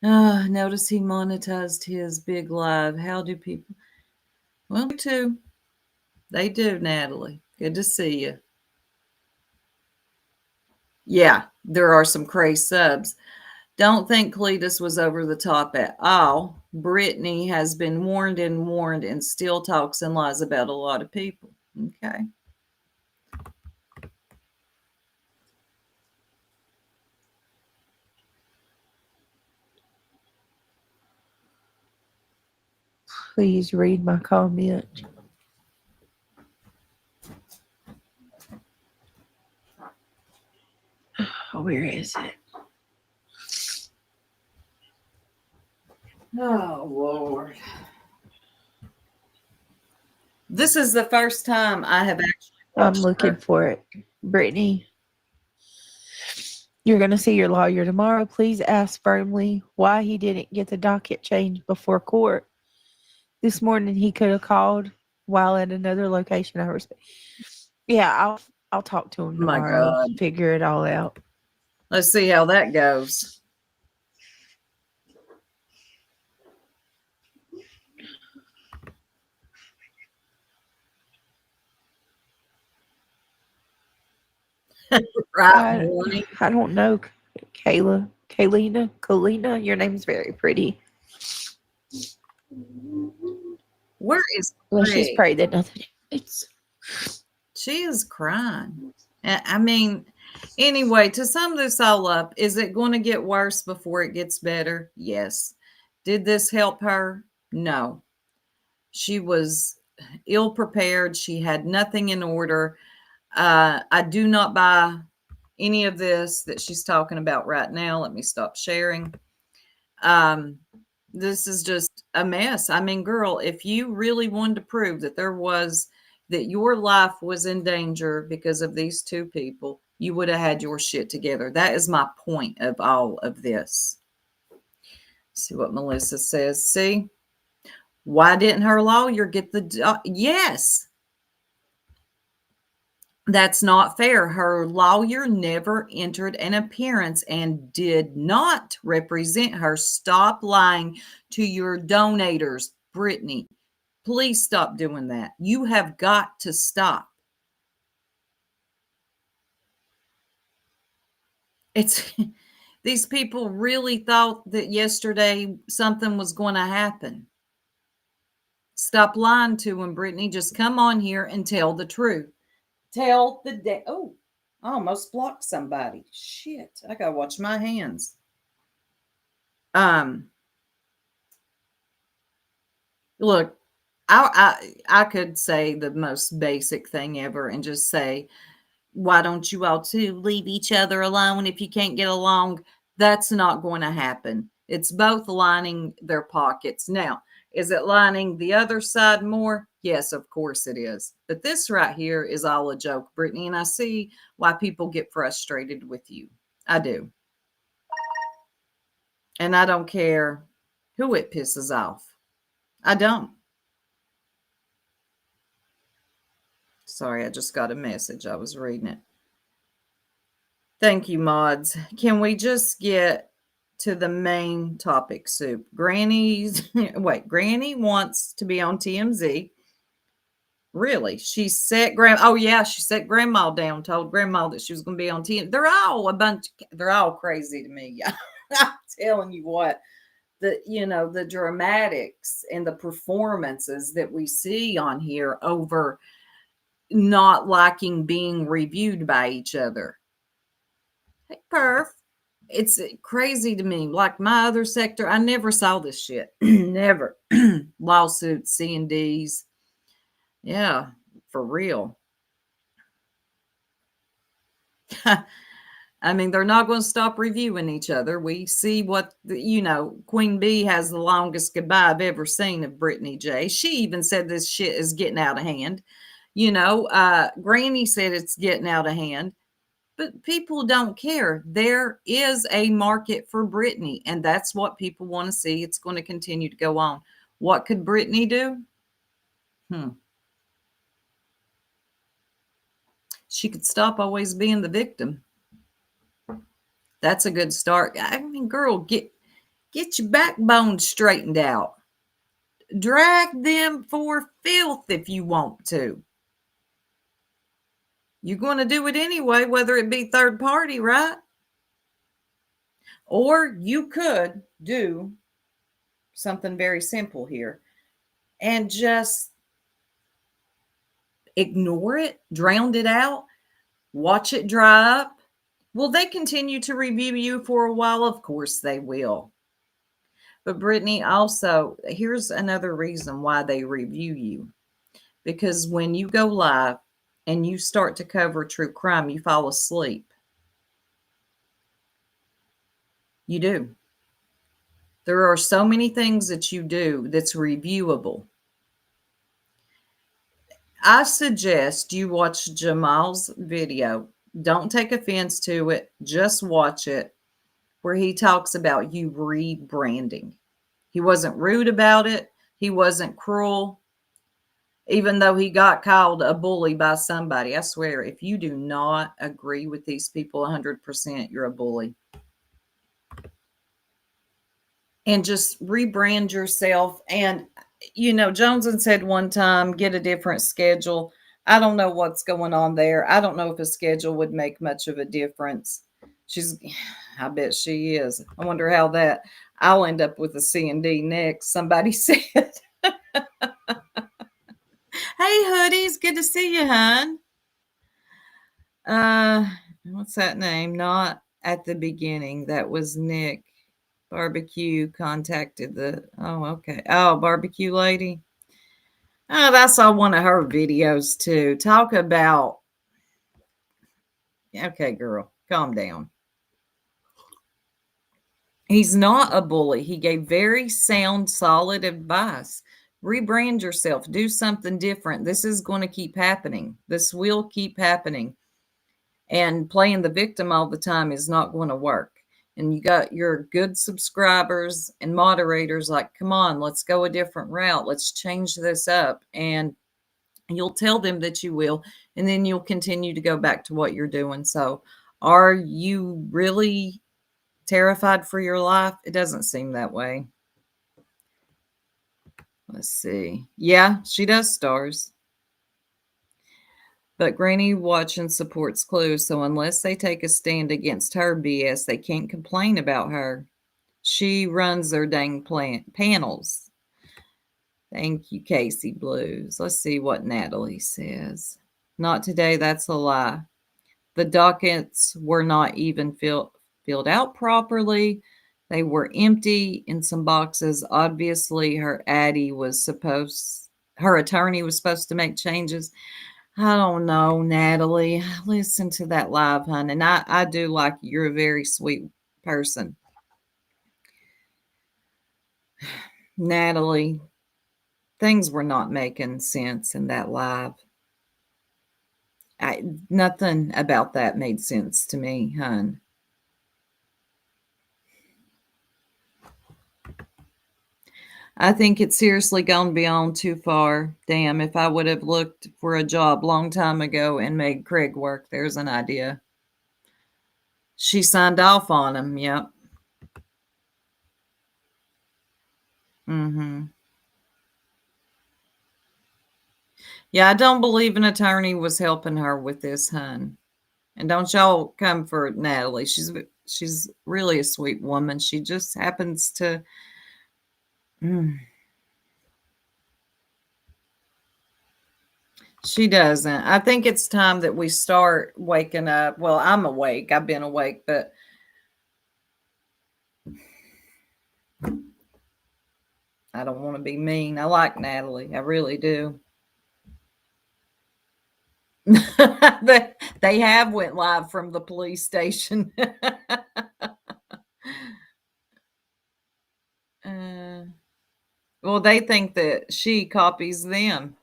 Notice he monetized his big live. How do people? Well, too. They do, Natalie. Good to see you. Yeah, there are some crazy subs. Don't think Cletus was over the top at all. Brittany has been warned and still talks and lies about a lot of people. Okay. Please read my comment. Oh, where is it? Oh, Lord. This is the first time I have actually I'm watched looking her. for it. Brittany, you're going to see your lawyer tomorrow. Please ask firmly why he didn't get the docket changed before court. This morning he could have called while at another location. I respect. Yeah, I'll talk to him Oh my tomorrow. God. Figure it all out. Let's see how that goes. Right, warning. I don't know, Kalina. Your name's very pretty. Where is Let's just Craig? pray that nothing. It's She is crying. I mean, anyway, to sum this all up, is it going to get worse before it gets better? Yes. Did this help her? No. She was ill prepared. She had nothing in order. I do not buy any of this that she's talking about right now. Let me stop sharing. Um, this is just a mess. I mean, girl, if you really wanted to prove that your life was in danger because of these two people, you would have had your shit together. That is my point of all of this. See what Melissa says. See, why didn't her lawyer get the yes? That's not fair. Her lawyer never entered an appearance and did not represent her. Stop lying to your donators, Brittany. Please stop doing that. You have got to stop. It's these people really thought that yesterday something was going to happen. Stop lying to them, Brittany. Just come on here and tell the truth. Tell the oh, I almost blocked somebody. Shit, I gotta watch my hands. Look, I could say the most basic thing ever and just say, why don't you all two leave each other alone if you can't get along? That's not going to happen. It's both lining their pockets. Now, is it lining the other side more? Yes, of course it is. But this right here is all a joke, Brittany, and I see why people get frustrated with you. I do. And I don't care who it pisses off. I don't. Sorry, I just got a message. I was reading it. Thank you, mods. Can we just get to the main topic, Soup? Granny wants to be on TMZ. Really? She set grandma down, told grandma that she was going to be on TMZ. They're all crazy to me. I'm telling you what, the dramatics and the performances that we see on here over not liking being reviewed by each other. Hey, Perf. It's crazy to me. Like my other sector, I never saw this shit. Never. Lawsuits, C&Ds. Yeah, for real. I mean, they're not going to stop reviewing each other. We see Queen Bee has the longest goodbye I've ever seen of Brittany J. She even said this shit is getting out of hand. Granny said it's getting out of hand. But people don't care. There is a market for Brittany, and that's what people want to see. It's going to continue to go on. What could Brittany do? She could stop always being the victim. That's a good start. I mean, girl, get your backbone straightened out. Drag them for filth if you want to. You're going to do it anyway, whether it be third party, right? Or you could do something very simple here and just ignore it, drown it out, watch it dry up. Will they continue to review you for a while? Of course they will. But Brittany, also, here's another reason why they review you. Because when you go live and you start to cover true crime, you fall asleep. You do. There are so many things that you do that's reviewable. I suggest you watch Jamal's video. Don't take offense to it. Just watch it, where he talks about you rebranding. He wasn't rude about it. He wasn't cruel. Even though he got called a bully by somebody. I swear, if you do not agree with these people 100%, you're a bully. And just rebrand yourself. And, you know, Joneson said one time, get a different schedule. I don't know what's going on there. I don't know if a schedule would make much of a difference. I bet she is. I wonder how that, I'll end up with a C&D next. Somebody said. Hey, Hoodies, good to see you, hon. What's that name? Not at the beginning. That was Nick. Barbecue contacted the, oh, okay. Oh, barbecue lady. Oh, that's all one of her videos too. Talk about, okay, girl, calm down. He's not a bully. He gave very sound, solid advice. Rebrand yourself. Do something different. This is going to keep happening. This will keep happening. And playing the victim all the time is not going to work. And you got your good subscribers and moderators like, come on, let's go a different route. Let's change this up. And you'll tell them that you will. And then you'll continue to go back to what you're doing. So are you really terrified for your life? It doesn't seem that way. Let's see. Yeah, she does stars. But Granny watching supports Clue, so unless they take a stand against her BS, they can't complain about her. She runs their dang panels. Thank you, Casey Blues. Let's see what Natalie says. Not today, that's a lie. The dockets were not even filled out properly. They were empty in some boxes. Obviously, her attorney was supposed to make changes. I don't know, Natalie. Listen to that live, hon. And I do like you. You're a very sweet person. Natalie, things were not making sense in that live. Nothing about that made sense to me, hon. I think it's seriously gone beyond too far. Damn, if I would have looked for a job long time ago and made Craig work, there's an idea. She signed off on him, yep. Mm-hmm. Yeah, I don't believe an attorney was helping her with this, hun. And don't y'all come for Natalie. She's really a sweet woman. She just happens to... She doesn't. I think it's time that we start waking up. Well, I'm awake. I've been awake, but I don't want to be mean. I like Natalie. I really do. They have went live from the police station. Well, they think that she copies them.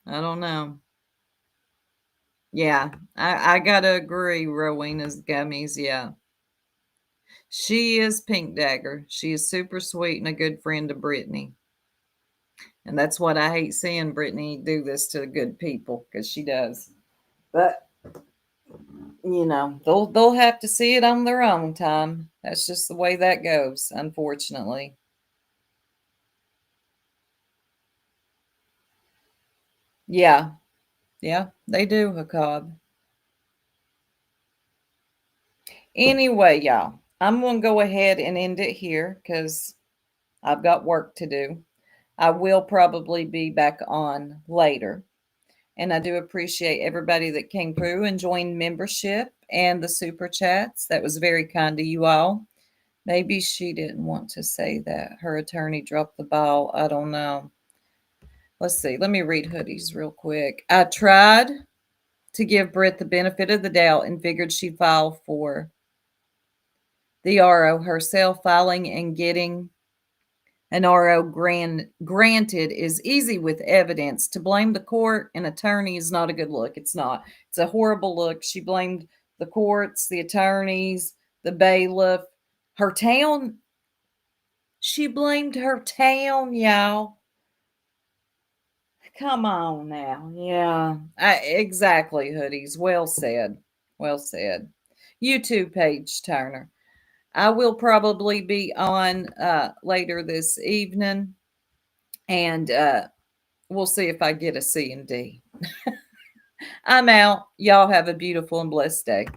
I don't know. Yeah, I gotta agree, Rowena's gummies, yeah. She is Pink Dagger. She is super sweet and a good friend to Brittany. And that's what I hate seeing Brittany do this to good people, because she does. But you know, they'll have to see it on their own time. That's just the way that goes, unfortunately. Yeah. Yeah, they do, Hakab. Anyway, y'all, I'm going to go ahead and end it here because I've got work to do. I will probably be back on later. And I do appreciate everybody that came through and joined membership and the super chats. That was very kind of you all. Maybe she didn't want to say that. Her attorney dropped the ball. I don't know. Let's see. Let me read Hoodies real quick. I tried to give Britt the benefit of the doubt and figured she'd file for the RO herself. Filing and getting an RO granted is easy with evidence. To blame the court and attorney is not a good look. It's not. It's a horrible look. She blamed the courts, the attorneys, the bailiff, her town. She blamed her town, y'all. Come on now. Yeah. Exactly, Hoodies. Well said. Well said. YouTube page, Turner. I will probably be on later this evening, and we'll see if I get a C and D. I'm out. Y'all have a beautiful and blessed day.